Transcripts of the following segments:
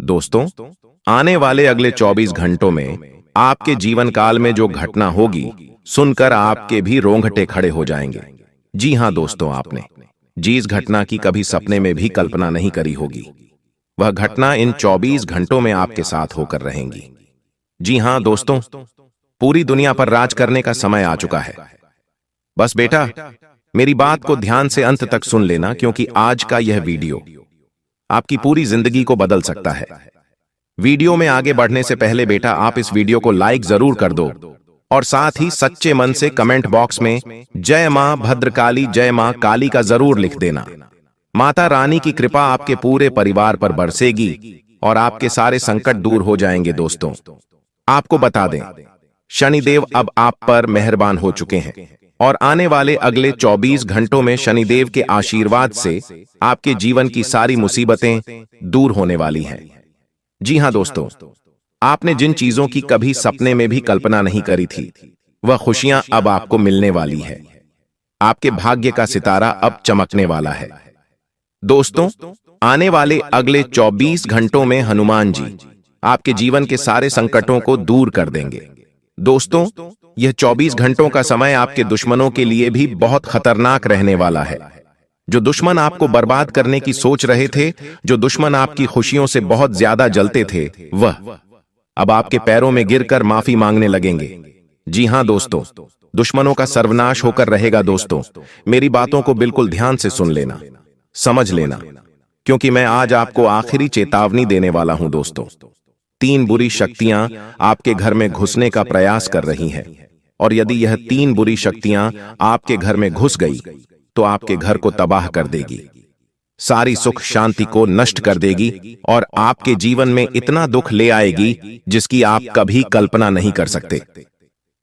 दोस्तों, आने वाले अगले 24 घंटों में आपके जीवन काल में जो घटना होगी, सुनकर आपके भी रोंगटे खड़े हो जाएंगे। जी हां दोस्तों, आपने जिस घटना की कभी सपने में भी कल्पना नहीं करी होगी, वह घटना इन 24 घंटों में आपके साथ होकर रहेंगी। जी हां दोस्तों, पूरी दुनिया पर राज करने का समय आ चुका है। बस बेटा, मेरी बात को ध्यान से अंत तक सुन लेना, क्योंकि आज का यह वीडियो आपकी पूरी जिंदगी को बदल सकता है। वीडियो में आगे बढ़ने से पहले बेटा, आप इस वीडियो को लाइक जरूर कर दो और साथ ही सच्चे मन से कमेंट बॉक्स में जय मां भद्रकाली, जय मां काली का जरूर लिख देना। माता रानी की कृपा आपके पूरे परिवार पर बरसेगी और आपके सारे संकट दूर हो जाएंगे। दोस्तों, आपको बता दें, शनिदेव अब आप पर मेहरबान हो चुके हैं और आने वाले अगले 24 घंटों में शनिदेव के आशीर्वाद से आपके जीवन की सारी मुसीबतें दूर होने वाली हैं। जी हां दोस्तों, आपने जिन चीजों की कभी सपने में भी कल्पना नहीं करी थी, वह खुशियां अब आपको मिलने वाली है। आपके भाग्य का सितारा अब चमकने वाला है। दोस्तों, आने वाले अगले 24 घंटों में हनुमान जी आपके जीवन के सारे संकटों को दूर कर देंगे। दोस्तों, यह 24 घंटों का समय आपके दुश्मनों के लिए भी बहुत खतरनाक रहने वाला है। जो दुश्मन आपको बर्बाद करने की सोच रहे थे, जो दुश्मन आपकी खुशियों से बहुत ज्यादा जलते थे, वह अब आपके पैरों में गिरकर माफी मांगने लगेंगे। जी हां दोस्तों, दुश्मनों का सर्वनाश होकर रहेगा। दोस्तों, मेरी बातों को बिल्कुल ध्यान से सुन लेना, समझ लेना, क्योंकि मैं आज आपको आखिरी चेतावनी देने वाला हूं। दोस्तों, 3 बुरी शक्तियां आपके घर में घुसने का प्रयास कर रही हैं, और यदि यह 3 बुरी शक्तियां आपके घर में घुस गई तो आपके घर को तबाह कर देगी, सारी सुख शांति को नष्ट कर देगी और आपके जीवन में इतना दुख ले आएगी जिसकी आप कभी कल्पना नहीं कर सकते।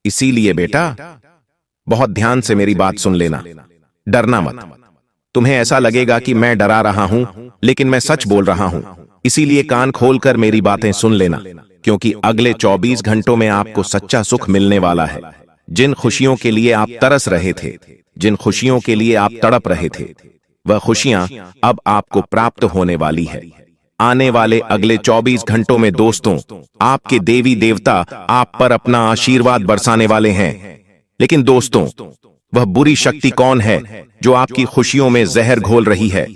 इसीलिए बेटा, बहुत ध्यान से मेरी बात सुन लेना, डरना मत। तुम्हें ऐसा लगेगा कि मैं डरा रहा हूं, लेकिन मैं सच बोल रहा हूं। इसीलिए कान खोलकर मेरी बातें सुन लेना, क्योंकि अगले 24 घंटों में आपको सच्चा सुख मिलने वाला है। जिन खुशियों के लिए आप तरस रहे थे, जिन खुशियों के लिए आप तड़प रहे थे, वह खुशियां अब आपको प्राप्त होने वाली है। आने वाले अगले 24 घंटों में दोस्तों, आपके देवी देवता आप पर अपना आशीर्वाद बरसाने वाले हैं। लेकिन दोस्तों, वह बुरी शक्ति कौन है जो आपकी खुशियों में जहर घोल रही है?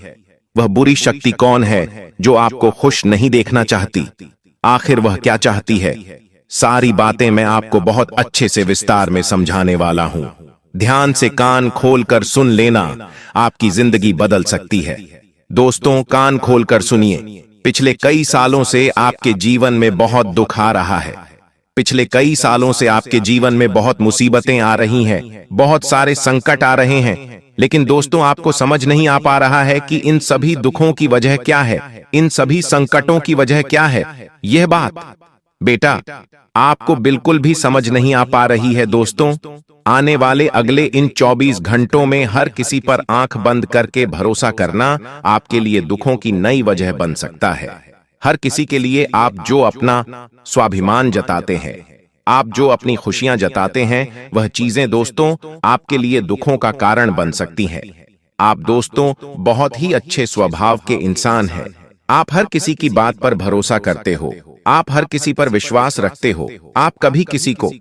वह बुरी शक्ति कौन है जो आपको खुश नहीं देखना चाहती? आखिर वह क्या चाहती है? सारी बातें मैं आपको बहुत अच्छे से विस्तार में समझाने वाला हूं। ध्यान से कान खोलकर सुन लेना, आपकी जिंदगी बदल सकती है। दोस्तों, कान खोलकर सुनिए। पिछले कई सालों से आपके जीवन में बहुत दुख आ रहा है। पिछले कई सालों से आपके जीवन में बहुत मुसीबतें आ रही हैं, बहुत सारे संकट आ रहे हैं। लेकिन दोस्तों, आपको समझ नहीं आ पा रहा है कि इन सभी दुखों की वजह क्या है, इन सभी संकटों की वजह क्या है। यह बात बेटा आपको बिल्कुल भी समझ नहीं आ पा रही है। दोस्तों, आने वाले अगले इन 24 घंटों में हर किसी पर आंख बंद करके भरोसा करना आपके लिए दुखों की नई वजह बन सकता है। हर किसी के लिए आप जो अपना स्वाभिमान जताते हैं, आप जो अपनी खुशियां जताते हैं, वह चीजें दोस्तों आपके लिए दुखों का कारण बन सकती हैं। आप दोस्तों बहुत ही अच्छे स्वभाव के इंसान हैं। आप हर किसी की बात पर भरोसा करते हो, आप हर किसी पर विश्वास रखते हो, आप कभी किसी को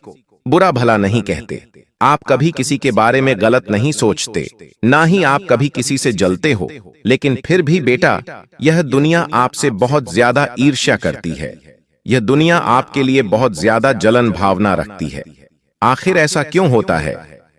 बुरा भला नहीं कहते, आप कभी किसी के बारे में गलत नहीं सोचते, ना ही आप कभी किसी से जलते हो। लेकिन फिर भी बेटा, यह दुनिया आपसे बहुत ज्यादा ईर्ष्या करती है। यह दुनिया आपके लिए बहुत ज्यादा जलन भावना रखती है। आखिर ऐसा क्यों होता है?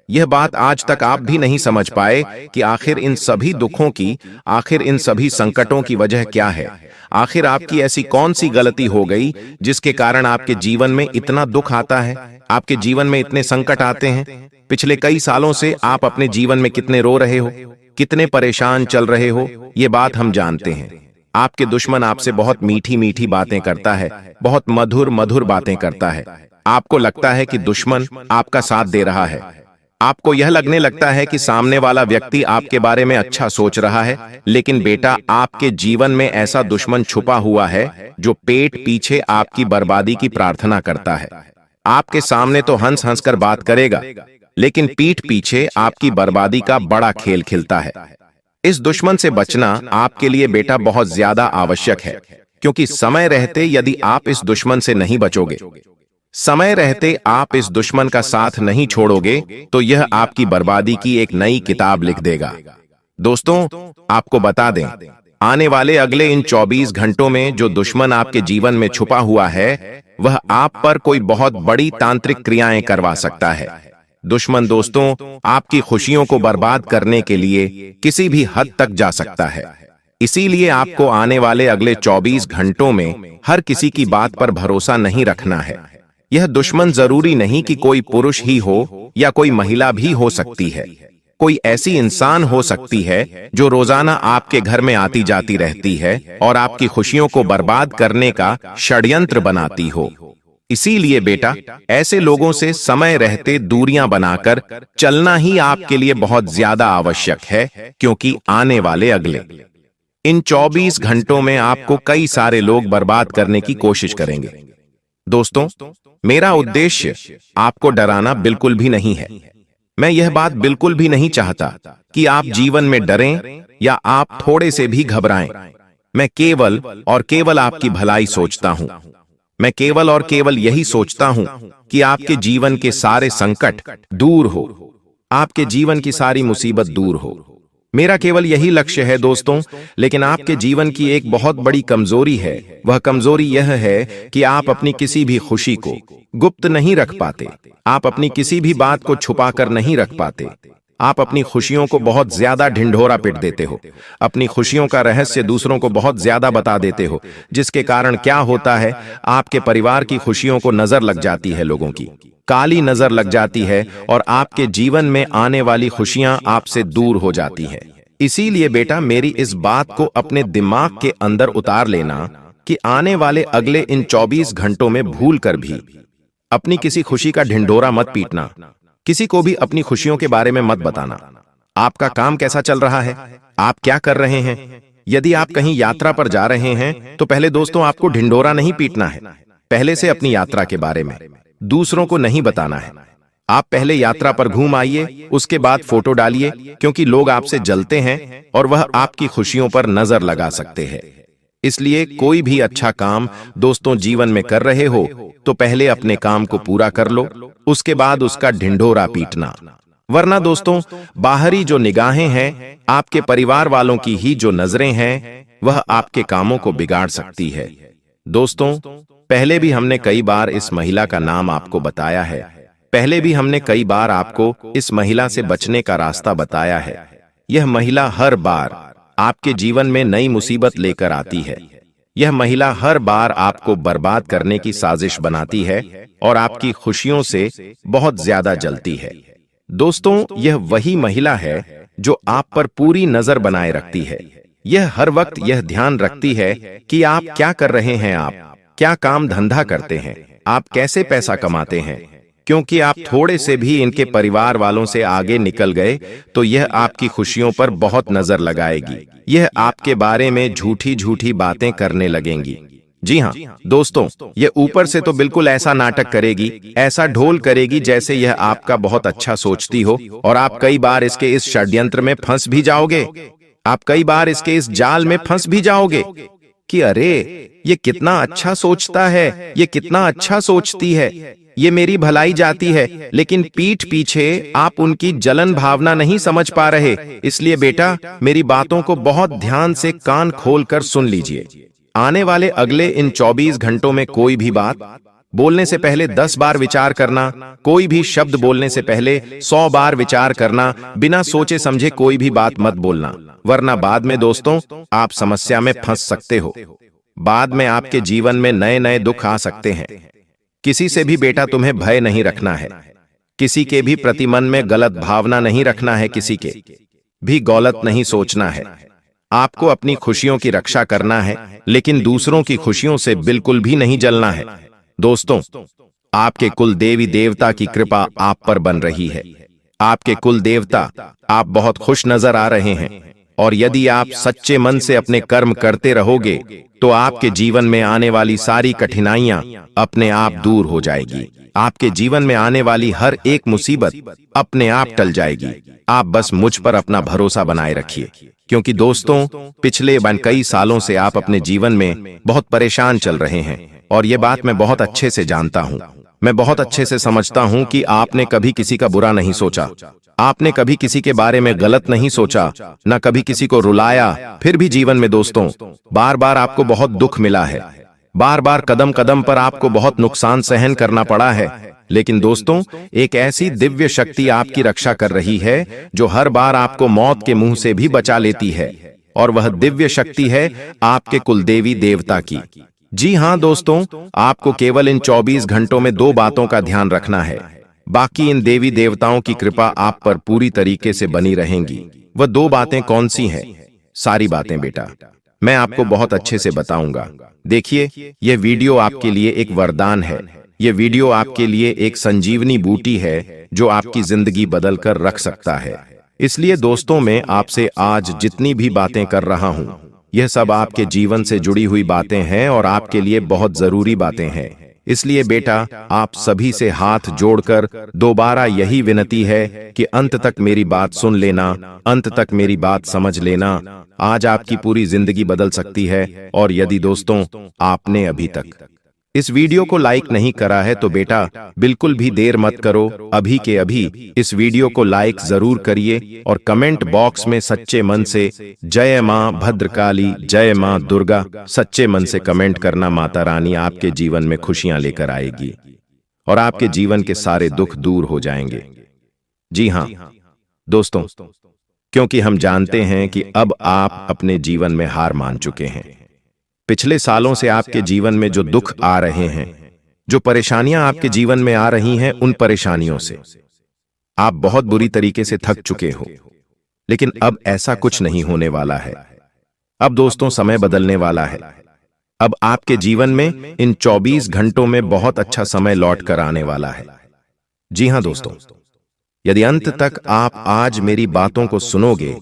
यह बात आज तक आप भी नहीं समझ पाए कि आखिर इन सभी दुखों की, आखिर इन सभी संकटों की वजह क्या है। आखिर आपकी ऐसी कौन सी गलती हो गई जिसके कारण आपके जीवन में इतना दुख आता है, आपके जीवन में इतने संकट आते हैं? पिछले कई सालों से आप अपने जीवन में कितने रो रहे हो, कितने परेशान चल रहे हो, ये बात हम जानते हैं। आपके दुश्मन आपसे बहुत मीठी मीठी बातें करता है, बहुत मधुर मधुर बातें करता है। आपको लगता है कि दुश्मन आपका साथ दे रहा है। आपको यह लगने लगता है कि सामने वाला व्यक्ति आपके बारे में अच्छा सोच रहा है। लेकिन बेटा, आपके जीवन में ऐसा दुश्मन छुपा हुआ है जो पेट पीछे आपकी बर्बादी की प्रार्थना करता है। आपके सामने तो हंस हंस कर बात करेगा, लेकिन पीठ पीछे आपकी बर्बादी का बड़ा खेल खेलता है। इस दुश्मन से बचना आपके लिए बेटा बहुत ज्यादा आवश्यक है, क्योंकि समय रहते यदि आप इस दुश्मन से नहीं बचोगे, समय रहते आप इस दुश्मन का साथ नहीं छोड़ोगे, तो यह आपकी बर्बादी की एक नई किताब लिख देगा। दोस्तों, आपको बता दें, आने वाले अगले इन 24 घंटों में जो दुश्मन आपके जीवन में छुपा हुआ है, वह आप पर कोई बहुत बड़ी तांत्रिक क्रियाएं करवा सकता है। दुश्मन दोस्तों, आपकी खुशियों को बर्बाद करने के लिए किसी भी हद तक जा सकता है। इसीलिए आपको आने वाले अगले 24 घंटों में हर किसी की बात पर भरोसा नहीं रखना है। यह दुश्मन जरूरी नहीं कि कोई पुरुष ही हो या कोई महिला भी हो सकती है। कोई ऐसी इंसान हो सकती है जो रोजाना आपके घर में आती जाती रहती है और आपकी खुशियों को बर्बाद करने का षड्यंत्र बनाती हो। इसीलिए बेटा, ऐसे लोगों से समय रहते दूरियां बनाकर चलना ही आपके लिए बहुत ज्यादा आवश्यक है, क्योंकि आने वाले अगले इन 24 घंटों में आपको कई सारे लोग बर्बाद करने की कोशिश करेंगे। दोस्तों, मेरा उद्देश्य आपको डराना बिल्कुल भी नहीं है। मैं यह बात बिल्कुल भी नहीं चाहता कि आप जीवन में डरें या आप थोड़े से भी घबराएं। मैं केवल और केवल आपकी भलाई सोचता हूं। मैं केवल और केवल यही सोचता हूं कि आपके जीवन के सारे संकट दूर हो, आपके जीवन की सारी मुसीबत दूर हो। मेरा केवल यही लक्ष्य है दोस्तों। लेकिन आपके जीवन की एक बहुत बड़ी कमजोरी है। वह कमजोरी यह है कि आप अपनी किसी भी खुशी को गुप्त नहीं रख पाते। आप अपनी किसी भी बात को छुपाकर नहीं रख पाते। आप अपनी खुशियों को बहुत ज्यादा ढिंढोरा पिट देते हो। अपनी खुशियों का रहस्य दूसरों को बहुत ज्यादा बता देते हो, जिसके कारण क्या होता है, आपके परिवार की खुशियों को नजर लग जाती है, लोगों की काली नजर लग जाती है और आपके जीवन में आने वाली खुशियां आपसे दूर हो जाती हैं। इसीलिए बेटा, मेरी इस बात को अपने दिमाग के अंदर उतार लेना कि आने वाले अगले इन 24 घंटों में भूल कर भी अपनी किसी खुशी का ढिंढोरा मत पीटना। किसी को भी अपनी खुशियों के बारे में मत बताना। आपका काम कैसा चल रहा है, आप क्या कर रहे हैं। यदि आप कहीं यात्रा पर जा रहे हैं तो पहले दोस्तों आपको ढिंढोरा नहीं पीटना है। पहले से अपनी यात्रा के बारे में दूसरों को नहीं बताना है। आप पहले यात्रा पर घूम आइए, उसके बाद फोटो डालिए, क्योंकि लोग आपसे जलते हैं और वह आपकी खुशियों पर नजर लगा सकते हैं। इसलिए कोई भी अच्छा काम दोस्तों जीवन में कर रहे हो तो पहले अपने काम को पूरा कर लो, उसके बाद उसका ढिंढोरा पीटना। वरना दोस्तों, बाहरी जो निगाहें हैं, आपके परिवार वालों की ही जो नजरें हैं, वह आपके कामों को बिगाड़ सकती है। दोस्तों, पहले भी हमने कई बार इस महिला का नाम आपको बताया है। पहले भी हमने कई बार आपको इस महिला से बचने का रास्ता बताया है। यह महिला हर बार आपके जीवन में नई मुसीबत लेकर आती है। यह महिला हर बार आपको बर्बाद करने की साजिश बनाती है और आपकी खुशियों से बहुत ज्यादा जलती है। दोस्तों, यह वही महिला है जो आप पर पूरी नजर बनाए रखती है। यह हर वक्त यह ध्यान रखती है कि आप क्या कर रहे हैं, आप क्या काम धंधा करते हैं, आप कैसे पैसा कमाते हैं। क्योंकि आप थोड़े से भी इनके परिवार वालों से आगे निकल गए तो यह आपकी खुशियों पर बहुत नजर लगाएगी। यह आपके बारे में झूठी झूठी बातें करने लगेंगी। जी हाँ दोस्तों, यह ऊपर से तो बिल्कुल ऐसा नाटक करेगी, ऐसा ढोल करेगी जैसे यह आपका बहुत अच्छा सोचती हो, और आप कई बार इसके इस षड्यंत्र में फंस भी जाओगे। आप कई बार इसके इस जाल में फंस भी जाओगे कि अरे ये कितना अच्छा सोचता है, ये कितना अच्छा सोचती है, ये मेरी भलाई जाती है। लेकिन पीठ पीछे आप उनकी जलन भावना नहीं समझ पा रहे। इसलिए बेटा, मेरी बातों को बहुत ध्यान से कान खोलकर सुन लीजिए। आने वाले अगले इन 24 घंटों में कोई भी बात बोलने से पहले 10 बार विचार करना। कोई भी शब्द बोलने से पहले 100 बार विचार करना। बिना सोचे समझे कोई भी बात मत बोलना, वरना बाद में दोस्तों आप समस्या में फंस सकते हो। बाद में आपके जीवन में नए नए दुख आ सकते हैं। किसी से भी बेटा तुम्हें भय नहीं रखना है। किसी के भी प्रति मन में गलत भावना नहीं रखना है। किसी के भी गलत नहीं सोचना है। आपको अपनी खुशियों की रक्षा करना है, लेकिन दूसरों की खुशियों से बिल्कुल भी नहीं जलना है। दोस्तों, आपके कुल देवी देवता की कृपा आप पर बन रही है। आपके कुल देवता आप बहुत खुश नजर आ रहे हैं, और यदि आप सच्चे मन से अपने कर्म करते रहोगे तो आपके जीवन में आने वाली सारी कठिनाइयां अपने आप दूर हो जाएगी। आपके जीवन में आने वाली हर एक मुसीबत अपने आप टल जाएगी। आप बस मुझ पर अपना भरोसा बनाए रखिए। क्योंकि दोस्तों पिछले कई सालों से आप अपने जीवन में बहुत परेशान चल रहे हैं और ये बात मैं बहुत अच्छे से जानता हूँ। मैं बहुत अच्छे से समझता हूँ कि आपने कभी किसी का बुरा नहीं सोचा, आपने कभी किसी के बारे में गलत नहीं सोचा, न कभी किसी को रुलाया। फिर भी जीवन में दोस्तों बार बार आपको बहुत दुख मिला है, बार बार कदम कदम पर आपको बहुत नुकसान सहन करना पड़ा है। लेकिन दोस्तों एक ऐसी दिव्य शक्ति आपकी रक्षा कर रही है जो हर बार आपको मौत के मुंह से भी बचा लेती है, और वह दिव्य शक्ति है आपके कुलदेवी देवता की। जी हां दोस्तों, आपको केवल इन 24 घंटों में 2 बातों का ध्यान रखना है। बाकी इन देवी देवताओं की कृपा आप पर पूरी तरीके से बनी रहेंगी। वह 2 बातें कौन सी हैं? सारी बातें बेटा मैं आपको बहुत अच्छे से बताऊंगा। देखिए, यह वीडियो आपके लिए एक वरदान है। यह वीडियो आपके लिए एक संजीवनी बूटी है जो आपकी जिंदगी बदल कर रख सकता है। इसलिए दोस्तों मैं आपसे आज जितनी भी बातें कर रहा हूं, यह सब आपके जीवन से जुड़ी हुई बातें हैं और आपके लिए बहुत जरूरी बातें हैं। इसलिए बेटा आप सभी से हाथ जोड़कर दोबारा यही विनती है कि अंत तक मेरी बात सुन लेना, अंत तक मेरी बात समझ लेना। आज आपकी पूरी जिंदगी बदल सकती है। और यदि दोस्तों आपने अभी तक इस वीडियो को लाइक नहीं करा है तो बेटा बिल्कुल भी देर मत करो, अभी के अभी इस वीडियो को लाइक जरूर करिए और कमेंट बॉक्स में सच्चे मन से जय मां भद्रकाली, जय मां दुर्गा सच्चे मन से कमेंट करना। माता रानी आपके जीवन में खुशियां लेकर आएगी और आपके जीवन के सारे दुख दूर हो जाएंगे। जी हां दोस्तों, क्योंकि हम जानते हैं कि अब आप अपने जीवन में हार मान चुके हैं। पिछले सालों से आपके जीवन में जो दुख आ रहे हैं, जो परेशानियां आपके जीवन में आ रही हैं, उन परेशानियों से आप बहुत बुरी तरीके से थक चुके हो। लेकिन अब ऐसा कुछ नहीं होने वाला है। अब दोस्तों समय बदलने वाला है। अब आपके जीवन में इन 24 घंटों में बहुत अच्छा समय लौट कर आने वाला है। जी हां दोस्तों, यदि अंत तक आप आज मेरी बातों को सुनोगे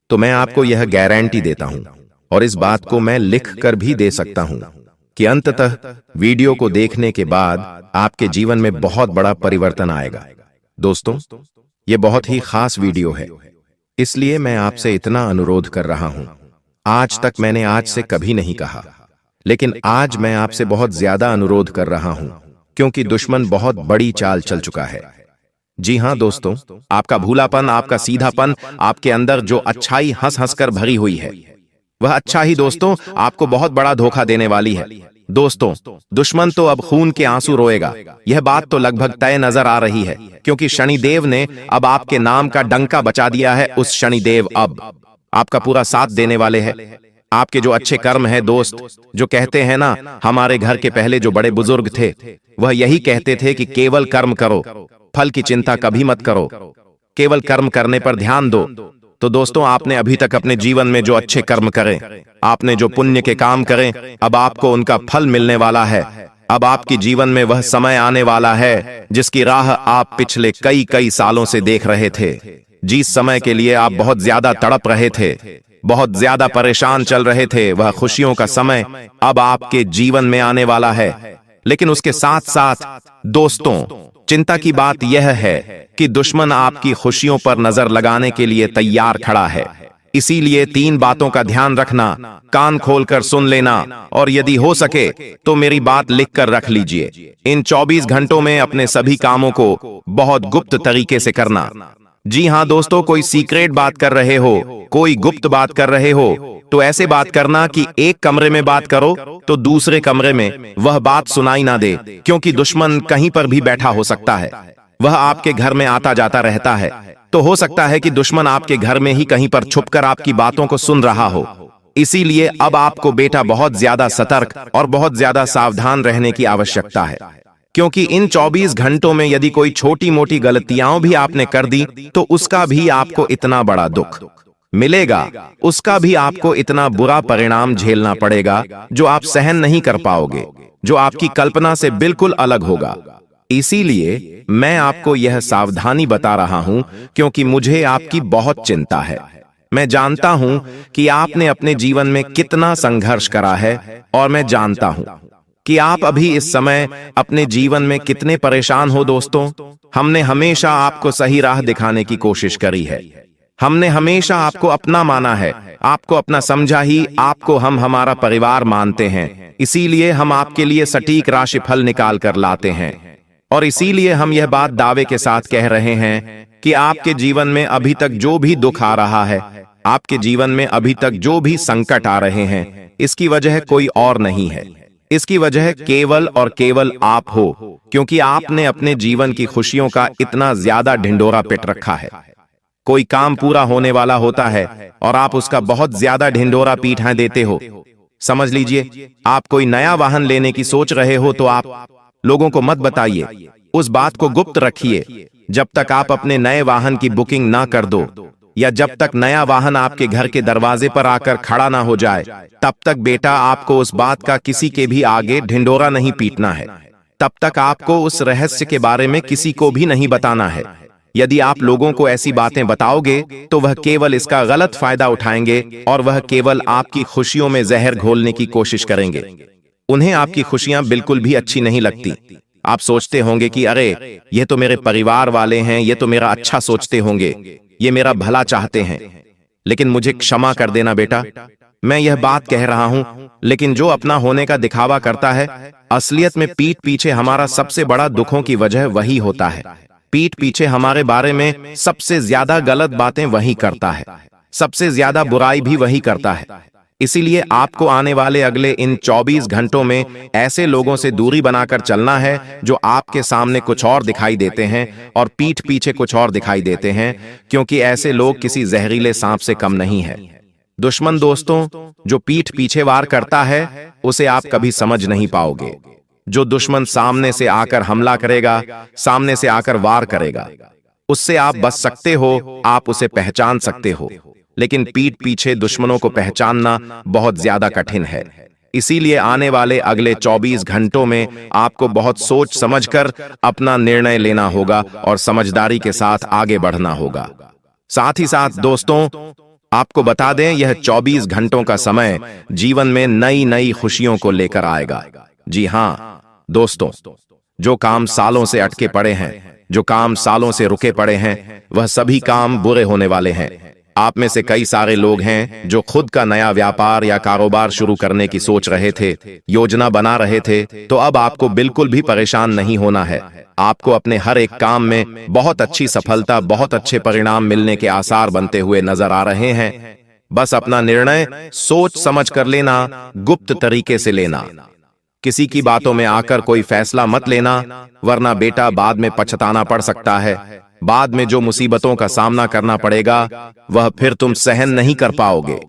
तो मैं आपको यह गारंटी देता हूं, और इस बात को मैं लिख कर भी दे सकता हूं कि अंततः वीडियो को देखने के बाद आपके जीवन में बहुत बड़ा परिवर्तन आएगा। दोस्तों यह बहुत ही खास वीडियो है, इसलिए मैं आपसे इतना अनुरोध कर रहा हूं। आज तक मैंने आज से कभी नहीं कहा, लेकिन आज मैं आपसे बहुत ज्यादा अनुरोध कर रहा हूं, क्योंकि दुश्मन बहुत बड़ी चाल चल चुका है। जी हां दोस्तों, आपका भूलापन, आपका सीधापन, आपके अंदर जो अच्छाई हंस हंस कर भरी हुई है, वह अच्छा ही दोस्तों आपको बहुत बड़ा धोखा देने वाली है। दोस्तों दुश्मन तो अब खून के आंसू रोएगा, यह बात तो लगभग तय नजर आ रही है, क्योंकि शनिदेव ने अब आपके नाम का डंका बचा दिया है। उस शनिदेव अब आपका पूरा साथ देने वाले हैं। आपके जो अच्छे कर्म है दोस्त, जो कहते हैं ना, हमारे घर के पहले जो बड़े बुजुर्ग थे वह यही कहते थे कि केवल कर्म करो, फल की चिंता कभी मत करो, केवल कर्म करने पर ध्यान दो। तो दोस्तों आपने अभी तक अपने जीवन में जो अच्छे कर्म करें, आपने जो पुण्य के काम करें, अब आपको उनका फल मिलने वाला है। अब आपके जीवन में वह समय आने वाला है जिसकी राह आप पिछले कई सालों से देख रहे थे। जिस समय के लिए आप बहुत ज्यादा तड़प रहे थे, बहुत ज्यादा परेशान चल रहे थे, वह खुशियों का समय अब आपके जीवन में आने वाला है। लेकिन उसके साथ साथ दोस्तों चिंता की बात यह है कि दुश्मन आपकी खुशियों पर नजर लगाने के लिए तैयार खड़ा है। इसीलिए 3 बातों का ध्यान रखना, कान खोलकर सुन लेना, और यदि हो सके तो मेरी बात लिख कर रख लीजिए। इन 24 घंटों में अपने सभी कामों को बहुत गुप्त तरीके से करना। जी हां दोस्तों, कोई सीक्रेट बात कर रहे हो, कोई गुप्त बात कर रहे हो, तो ऐसे बात करना कि एक कमरे में बात करो तो दूसरे कमरे में वह बात सुनाई ना दे, क्योंकि दुश्मन कहीं पर भी बैठा हो सकता है। वह आपके घर में आता जाता रहता है, तो हो सकता है कि दुश्मन आपके घर में ही कहीं पर छुपकर आपकी बातों को सुन रहा हो। इसीलिए अब आपको बेटा बहुत ज्यादा सतर्क और बहुत ज्यादा सावधान रहने की आवश्यकता है, क्योंकि इन 24 घंटों में यदि कोई छोटी मोटी गलतियां भी आपने कर दी तो उसका भी आपको इतना बड़ा दुख मिलेगा, उसका भी आपको इतना बुरा परिणाम झेलना पड़ेगा जो आप सहन नहीं कर पाओगे, जो आपकी कल्पना से बिल्कुल अलग होगा। इसीलिए मैं आपको यह सावधानी बता रहा हूं, क्योंकि मुझे आपकी बहुत चिंता है। मैं जानता हूं कि आपने अपने जीवन में कितना संघर्ष करा है, और मैं जानता हूं कि आप अभी इस समय अपने जीवन में कितने परेशान हो। दोस्तों हमने हमेशा आपको सही राह दिखाने की कोशिश करी है, हमने हमेशा आपको अपना माना है, आपको अपना समझा ही, आपको हम हमारा परिवार मानते हैं। इसीलिए हम आपके लिए सटीक राशिफल निकाल कर लाते हैं और इसीलिए हम यह बात दावे के साथ कह रहे हैं कि आपके जीवन में अभी तक जो भी दुख आ रहा है, आपके जीवन में अभी तक जो भी संकट आ रहे हैं, इसकी वजह कोई और नहीं है। इसकी वजह केवल और केवल आप हो, क्योंकि आपने अपने जीवन की खुशियों का इतना ज्यादा ढिंढोरा पिट रखा है। कोई काम पूरा होने वाला होता है और आप उसका बहुत ज्यादा ढिंढोरा पीटां देते हो। समझ लीजिए, आप कोई नया वाहन लेने की सोच रहे हो तो आप लोगों को मत बताइए, उस बात को गुप्त रखिए जब तक आप अपने नए वाहन की बुकिंग ना कर दो, या जब तक नया वाहन आपके घर के दरवाजे पर आकर खड़ा ना हो जाए, तब तक बेटा आपको उस बात का किसी के भी आगे ढिंढोरा नहीं पीटना है। तब तक आपको उस रहस्य के बारे में किसी को भी नहीं बताना है। यदि आप लोगों को ऐसी बातें बताओगे तो वह केवल इसका गलत फायदा उठाएंगे और वह केवल आपकी खुशियों में जहर घोलने की कोशिश करेंगे। उन्हें आपकी खुशियां बिल्कुल भी अच्छी नहीं लगती। आप सोचते होंगे कि अरे, ये तो मेरे परिवार वाले हैं, ये तो मेरा अच्छा सोचते होंगे, ये मेरा भला चाहते हैं। लेकिन मुझे क्षमा कर देना बेटा, मैं यह बात कह रहा हूं, लेकिन जो अपना होने का दिखावा करता है, असलियत में पीठ पीछे हमारा सबसे बड़ा दुखों की वजह वही होता है। पीठ पीछे हमारे बारे में सबसे ज्यादा गलत बातें वही करता है, सबसे ज्यादा बुराई भी वही करता है। इसीलिए आपको आने वाले अगले इन 24 घंटों में ऐसे लोगों से दूरी बनाकर चलना है जो आपके सामने कुछ और दिखाई देते हैं और पीठ पीछे कुछ और दिखाई देते हैं, क्योंकि ऐसे लोग किसी जहरीले सांप से कम नहीं है। दुश्मन दोस्तों, जो पीठ पीछे वार करता है उसे आप कभी समझ नहीं पाओगे। जो दुश्मन सामने से आकर हमला करेगा, सामने से आकर वार करेगा, उससे आप बच सकते हो, आप उसे पहचान सकते हो। लेकिन पीठ पीछे दुश्मनों को पहचानना बहुत ज्यादा कठिन है। इसीलिए आने वाले अगले 24 घंटों में आपको बहुत सोच समझकर अपना निर्णय लेना होगा और समझदारी के साथ आगे बढ़ना होगा। साथ ही साथ दोस्तों, आपको बता दें, यह 24 घंटों का समय जीवन में नई नई खुशियों को लेकर आएगा। जी हां दोस्तों, जो काम सालों से अटके पड़े हैं, जो काम सालों से रुके पड़े हैं, वह सभी काम बुरे होने वाले हैं। आप में से कई सारे लोग हैं जो खुद का नया व्यापार या कारोबार शुरू करने की सोच रहे थे, योजना बना रहे थे, तो अब आपको बिल्कुल भी परेशान नहीं होना है। आपको अपने हर एक काम में बहुत अच्छी सफलता, बहुत अच्छे परिणाम मिलने के आसार बनते हुए नजर आ रहे हैं। बस अपना निर्णय सोच समझ कर लेना, गुप्त तरीके से लेना। किसी की बातों में आकर कोई फैसला मत लेना, वरना बेटा बाद में पछताना पड़ सकता है। बाद में जो मुसीबतों का सामना करना पड़ेगा वह फिर तुम सहन नहीं कर पाओगे।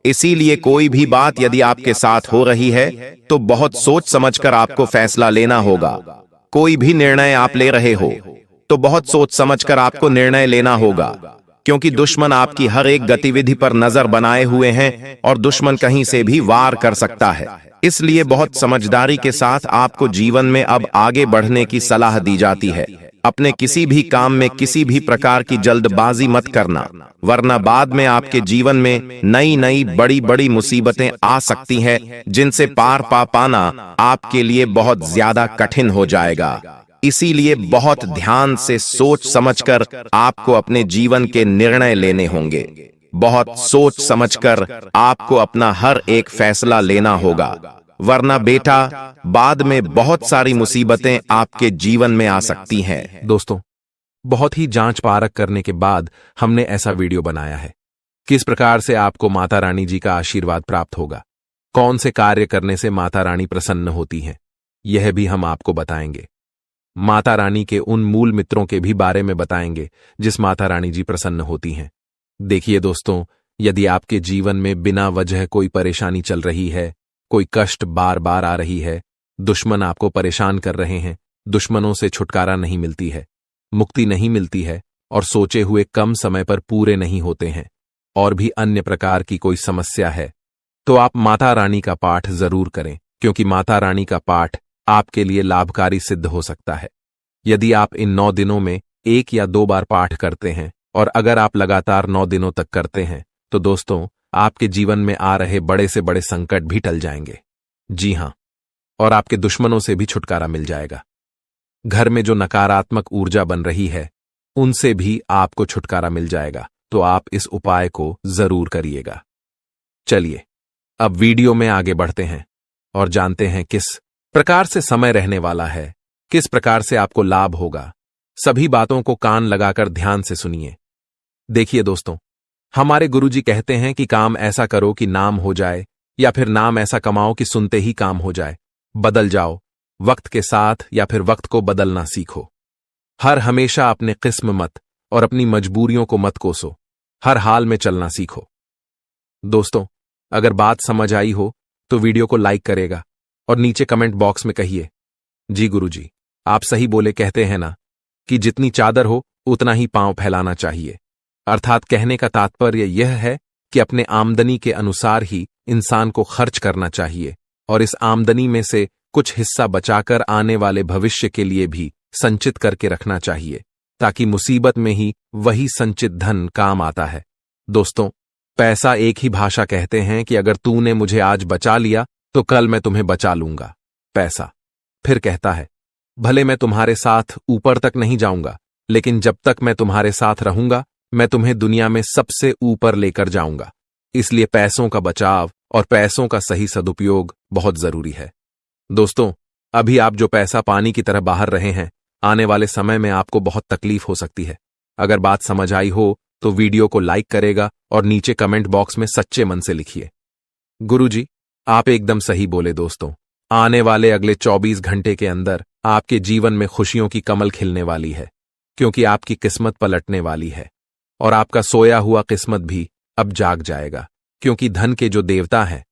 इसीलिए कोई भी बात यदि आपके साथ हो रही है तो बहुत सोच समझकर आपको फैसला लेना होगा। कोई भी निर्णय आप ले रहे हो तो बहुत सोच समझकर आपको निर्णय लेना होगा, क्योंकि दुश्मन आपकी हर एक गतिविधि पर नजर बनाए हुए हैं और दुश्मन कहीं से भी वार कर सकता है। इसलिए बहुत समझदारी के साथ आपको जीवन में अब आगे बढ़ने की सलाह दी जाती है। अपने किसी भी काम में किसी भी प्रकार की जल्दबाजी मत करना, वरना बाद में आपके जीवन में नई नई बड़ी बड़ी मुसीबतें आ सकती हैं, जिनसे पार पा पाना आपके लिए बहुत ज्यादा कठिन हो जाएगा। इसीलिए बहुत ध्यान से सोच समझकर आपको अपने जीवन के निर्णय लेने होंगे। बहुत सोच समझकर आपको अपना हर एक फैसला लेना होगा, वरना बेटा बाद में बहुत सारी मुसीबतें आपके जीवन में आ सकती हैं। दोस्तों, बहुत ही जांच परख करने के बाद हमने ऐसा वीडियो बनाया है। किस प्रकार से आपको माता रानी जी का आशीर्वाद प्राप्त होगा, कौन से कार्य करने से माता रानी प्रसन्न होती हैं, यह भी हम आपको बताएंगे। माता रानी के उन मूल मित्रों के भी बारे में बताएंगे जिस माता रानी जी प्रसन्न होती हैं। देखिए दोस्तों, यदि आपके जीवन में बिना वजह कोई परेशानी चल रही है, कोई कष्ट बार बार आ रही है, दुश्मन आपको परेशान कर रहे हैं, दुश्मनों से छुटकारा नहीं मिलती है, मुक्ति नहीं मिलती है और सोचे हुए कम समय पर पूरे नहीं होते हैं, और भी अन्य प्रकार की कोई समस्या है, तो आप माता रानी का पाठ जरूर करें, क्योंकि माता रानी का पाठ आपके लिए लाभकारी सिद्ध हो सकता है। यदि आप इन 9 दिनों में 1 या 2 बार पाठ करते हैं, और अगर आप लगातार 9 दिनों तक करते हैं, तो दोस्तों आपके जीवन में आ रहे बड़े से बड़े संकट भी टल जाएंगे। जी हां, और आपके दुश्मनों से भी छुटकारा मिल जाएगा। घर में जो नकारात्मक ऊर्जा बन रही है, उनसे भी आपको छुटकारा मिल जाएगा। तो आप इस उपाय को जरूर करिएगा। चलिए अब वीडियो में आगे बढ़ते हैं और जानते हैं किस प्रकार से समय रहने वाला है, किस प्रकार से आपको लाभ होगा। सभी बातों को कान लगाकर ध्यान से सुनिए। देखिए दोस्तों, हमारे गुरुजी कहते हैं कि काम ऐसा करो कि नाम हो जाए, या फिर नाम ऐसा कमाओ कि सुनते ही काम हो जाए। बदल जाओ वक्त के साथ, या फिर वक्त को बदलना सीखो। हर हमेशा अपने किस्म मत और अपनी मजबूरियों को मत कोसो। हर हाल में चलना सीखो। दोस्तों, अगर बात समझ आई हो तो वीडियो को लाइक करेगा और नीचे कमेंट बॉक्स में कहिए, जी गुरुजी आप सही बोले। कहते हैं ना कि जितनी चादर हो उतना ही पांव फैलाना चाहिए। अर्थात कहने का तात्पर्य यह है कि अपने आमदनी के अनुसार ही इंसान को खर्च करना चाहिए, और इस आमदनी में से कुछ हिस्सा बचाकर आने वाले भविष्य के लिए भी संचित करके रखना चाहिए, ताकि मुसीबत में ही वही संचित धन काम आता है। दोस्तों, पैसा एक ही भाषा कहते हैं कि अगर तूने मुझे आज बचा लिया तो कल मैं तुम्हें बचा लूंगा। पैसा फिर कहता है, भले मैं तुम्हारे साथ ऊपर तक नहीं जाऊंगा, लेकिन जब तक मैं तुम्हारे साथ रहूंगा मैं तुम्हें दुनिया में सबसे ऊपर लेकर जाऊंगा। इसलिए पैसों का बचाव और पैसों का सही सदुपयोग बहुत जरूरी है। दोस्तों, अभी आप जो पैसा पानी की तरह बाहर रहे हैं, आने वाले समय में आपको बहुत तकलीफ हो सकती है। अगर बात समझ आई हो तो वीडियो को लाइक करेगा और नीचे कमेंट बॉक्स में सच्चे मन से लिखिए, गुरुजी आप एकदम सही बोले। दोस्तों, आने वाले अगले 24 घंटे के अंदर आपके जीवन में खुशियों की कमल खिलने वाली है, क्योंकि आपकी किस्मत पलटने वाली है, और आपका सोया हुआ किस्मत भी अब जाग जाएगा, क्योंकि धन के जो देवता हैं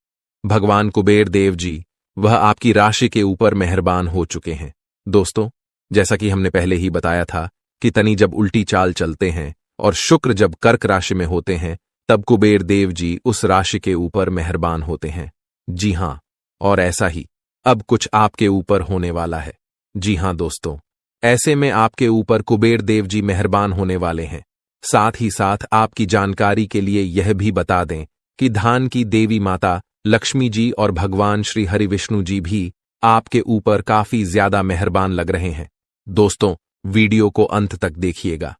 भगवान कुबेर देव जी, वह आपकी राशि के ऊपर मेहरबान हो चुके हैं। दोस्तों, जैसा कि हमने पहले ही बताया था कि तनी जब उल्टी चाल चलते हैं और शुक्र जब कर्क राशि में होते हैं, तब कुबेर देव जी उस राशि के ऊपर मेहरबान होते हैं। जी हां, और ऐसा ही अब कुछ आपके ऊपर होने वाला है। जी हां दोस्तों, ऐसे में आपके ऊपर कुबेर देव जी मेहरबान होने वाले हैं। साथ ही साथ आपकी जानकारी के लिए यह भी बता दें कि धान की देवी माता लक्ष्मी जी और भगवान श्री हरि विष्णु जी भी आपके ऊपर काफी ज्यादा मेहरबान लग रहे हैं। दोस्तों, वीडियो को अंत तक देखिएगा।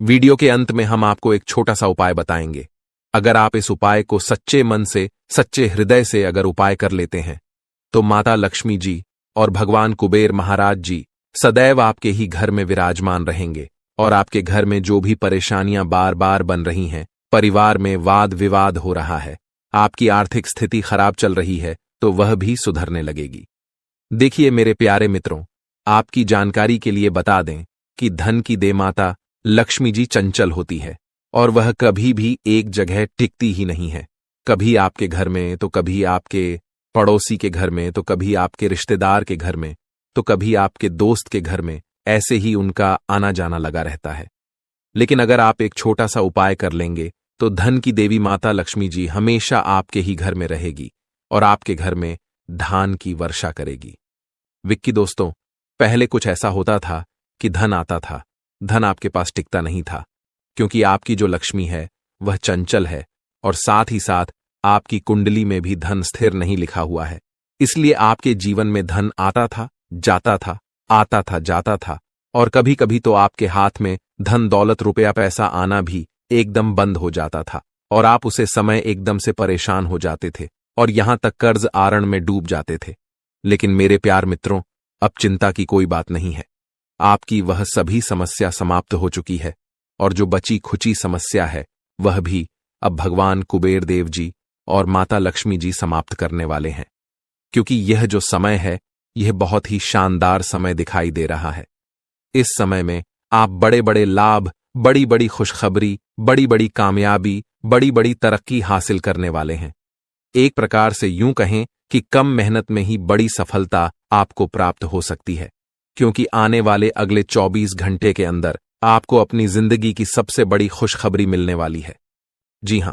वीडियो के अंत में हम आपको एक छोटा सा उपाय बताएंगे। अगर आप इस उपाय को सच्चे मन से, सच्चे हृदय से अगर उपाय कर लेते हैं, तो माता लक्ष्मी जी और भगवान कुबेर महाराज जी सदैव आपके ही घर में विराजमान रहेंगे, और आपके घर में जो भी परेशानियां बार बार बन रही हैं, परिवार में वाद विवाद हो रहा है, आपकी आर्थिक स्थिति खराब चल रही है, तो वह भी सुधरने लगेगी। देखिए मेरे प्यारे मित्रों, आपकी जानकारी के लिए बता दें कि धन की देमाता लक्ष्मी जी चंचल होती है, और वह कभी भी एक जगह टिकती ही नहीं है। कभी आपके घर में, तो कभी आपके पड़ोसी के घर में, तो कभी आपके रिश्तेदार के घर में, तो कभी आपके दोस्त के घर में, ऐसे ही उनका आना जाना लगा रहता है। लेकिन अगर आप एक छोटा सा उपाय कर लेंगे, तो धन की देवी माता लक्ष्मी जी हमेशा आपके ही घर में रहेगी और आपके घर में धान की वर्षा करेगी। विक्की दोस्तों, पहले कुछ ऐसा होता था कि धन आता था, धन आपके पास टिकता नहीं था, क्योंकि आपकी जो लक्ष्मी है वह चंचल है, और साथ ही साथ आपकी कुंडली में भी धन स्थिर नहीं लिखा हुआ है। इसलिए आपके जीवन में धन आता था, जाता था, आता था, जाता था, और कभी कभी तो आपके हाथ में धन दौलत रुपया पैसा आना भी एकदम बंद हो जाता था, और आप उसे समय एकदम से परेशान हो जाते थे, और यहां तक कर्ज आरण में डूब जाते थे। लेकिन मेरे प्यार मित्रों, अब चिंता की कोई बात नहीं है। आपकी वह सभी समस्या समाप्त हो चुकी है, और जो बची खुची समस्या है वह भी अब भगवान कुबेर देव जी और माता लक्ष्मी जी समाप्त करने वाले हैं, क्योंकि यह जो समय है यह बहुत ही शानदार समय दिखाई दे रहा है। इस समय में आप बड़े बड़े लाभ, बड़ी बड़ी खुशखबरी, बड़ी बड़ी कामयाबी, बड़ी बड़ी तरक्की हासिल करने वाले हैं। एक प्रकार से यूं कहें कि कम मेहनत में ही बड़ी सफलता आपको प्राप्त हो सकती है, क्योंकि आने वाले अगले 24 घंटे के अंदर आपको अपनी जिंदगी की सबसे बड़ी खुशखबरी मिलने वाली है। जी हां,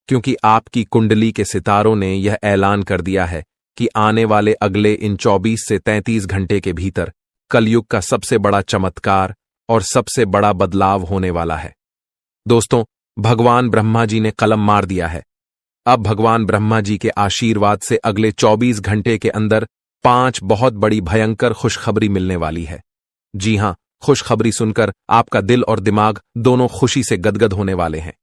क्योंकि आपकी कुंडली के सितारों ने यह ऐलान कर दिया है कि आने वाले अगले इन 24 से 33 घंटे के भीतर कलयुग का सबसे बड़ा चमत्कार और सबसे बड़ा बदलाव होने वाला है। दोस्तों, भगवान ब्रह्मा जी ने कलम मार दिया है। अब भगवान ब्रह्मा जी के आशीर्वाद से अगले 24 घंटे के अंदर 5 बहुत बड़ी भयंकर खुशखबरी मिलने वाली है। जी हां, खुशखबरी सुनकर आपका दिल और दिमाग दोनों खुशी से गदगद होने वाले हैं।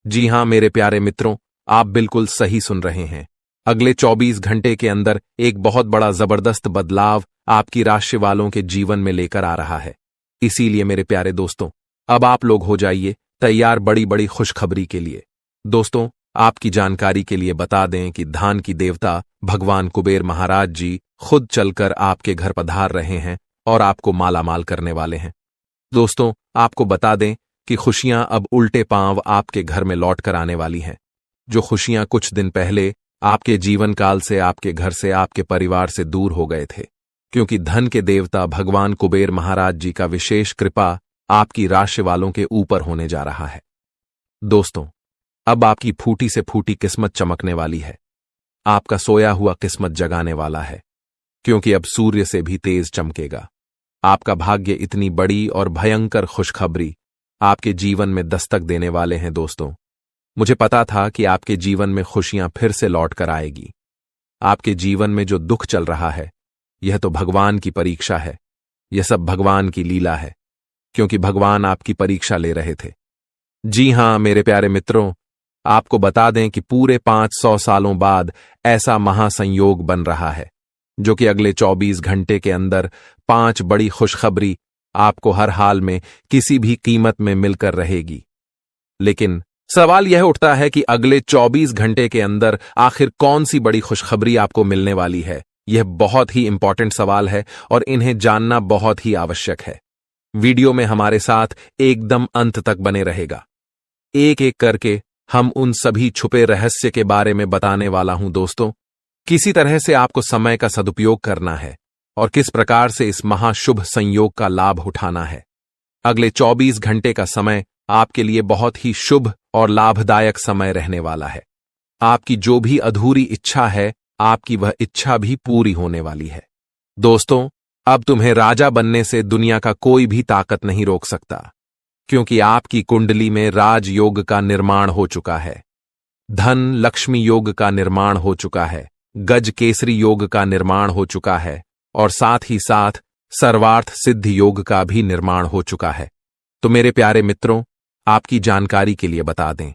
जी हां मेरे प्यारे मित्रों, आप बिल्कुल सही सुन रहे हैं। अगले 24 घंटे के अंदर एक बहुत बड़ा जबरदस्त बदलाव आपकी राशि वालों के जीवन में लेकर आ रहा है। इसीलिए मेरे प्यारे दोस्तों, अब आप लोग हो जाइए तैयार बड़ी बड़ी खुशखबरी के लिए। दोस्तों, आपकी जानकारी के लिए बता दें कि धान की देवता भगवान कुबेर महाराज जी खुद चलकर आपके घर पधार रहे हैं और आपको मालामाल करने वाले हैं। दोस्तों, आपको बता दें कि खुशियां अब उल्टे पांव आपके घर में लौट कर आने वाली हैं। जो खुशियां कुछ दिन पहले आपके जीवन काल से, आपके घर से, आपके परिवार से दूर हो गए थे, क्योंकि धन के देवता भगवान कुबेर महाराज जी का विशेष कृपा आपकी राशि वालों के ऊपर होने जा रहा है। दोस्तों, अब आपकी फूटी से फूटी किस्मत चमकने वाली है। आपका सोया हुआ किस्मत जगाने वाला है, क्योंकि अब सूर्य से भी तेज चमकेगा। आपका भाग्य इतनी बड़ी और भयंकर खुशखबरी आपके जीवन में दस्तक देने वाले हैं। दोस्तों, मुझे पता था कि आपके जीवन में खुशियां फिर से लौट कर आएगी। आपके जीवन में जो दुख चल रहा है, यह तो भगवान की परीक्षा है। यह सब भगवान की लीला है, क्योंकि भगवान आपकी परीक्षा ले रहे थे। जी हां मेरे प्यारे मित्रों, आपको बता दें कि पूरे 500 सालों बाद ऐसा महासंयोग बन रहा है, जो कि अगले 24 घंटे के अंदर 5 बड़ी खुशखबरी आपको हर हाल में किसी भी कीमत में मिलकर रहेगी। लेकिन सवाल यह उठता है कि अगले 24 घंटे के अंदर आखिर कौन सी बड़ी खुशखबरी आपको मिलने वाली है। यह बहुत ही इंपॉर्टेंट सवाल है और इन्हें जानना बहुत ही आवश्यक है। वीडियो में हमारे साथ एकदम अंत तक बने रहेगा। एक एक करके हम उन सभी छुपे रहस्य के बारे में बताने वाला हूं। दोस्तों, किसी तरह से आपको समय का सदुपयोग करना है और किस प्रकार से इस महाशुभ संयोग का लाभ उठाना है। अगले 24 घंटे का समय आपके लिए बहुत ही शुभ और लाभदायक समय रहने वाला है। आपकी जो भी अधूरी इच्छा है, आपकी वह इच्छा भी पूरी होने वाली है। दोस्तों, अब तुम्हें राजा बनने से दुनिया का कोई भी ताकत नहीं रोक सकता, क्योंकि आपकी कुंडली में राजयोग का निर्माण हो चुका है, धन लक्ष्मी योग का निर्माण हो चुका है, गज केसरी योग का निर्माण हो चुका है और साथ ही साथ सर्वार्थ सिद्ध योग का भी निर्माण हो चुका है। तो मेरे प्यारे मित्रों, आपकी जानकारी के लिए बता दें,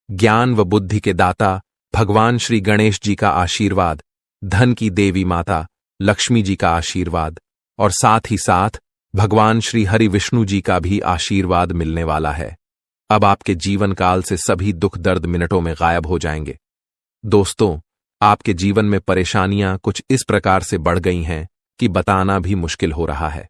ज्ञान व बुद्धि के दाता भगवान श्री गणेश जी का आशीर्वाद, धन की देवी माता लक्ष्मी जी का आशीर्वाद और साथ ही साथ भगवान श्री हरि विष्णु जी का भी आशीर्वाद मिलने वाला है। अब आपके जीवन काल से सभी दुख दर्द मिनटों में गायब हो जाएंगे। दोस्तों, आपके जीवन में परेशानियां कुछ इस प्रकार से बढ़ गई हैं कि बताना भी मुश्किल हो रहा है।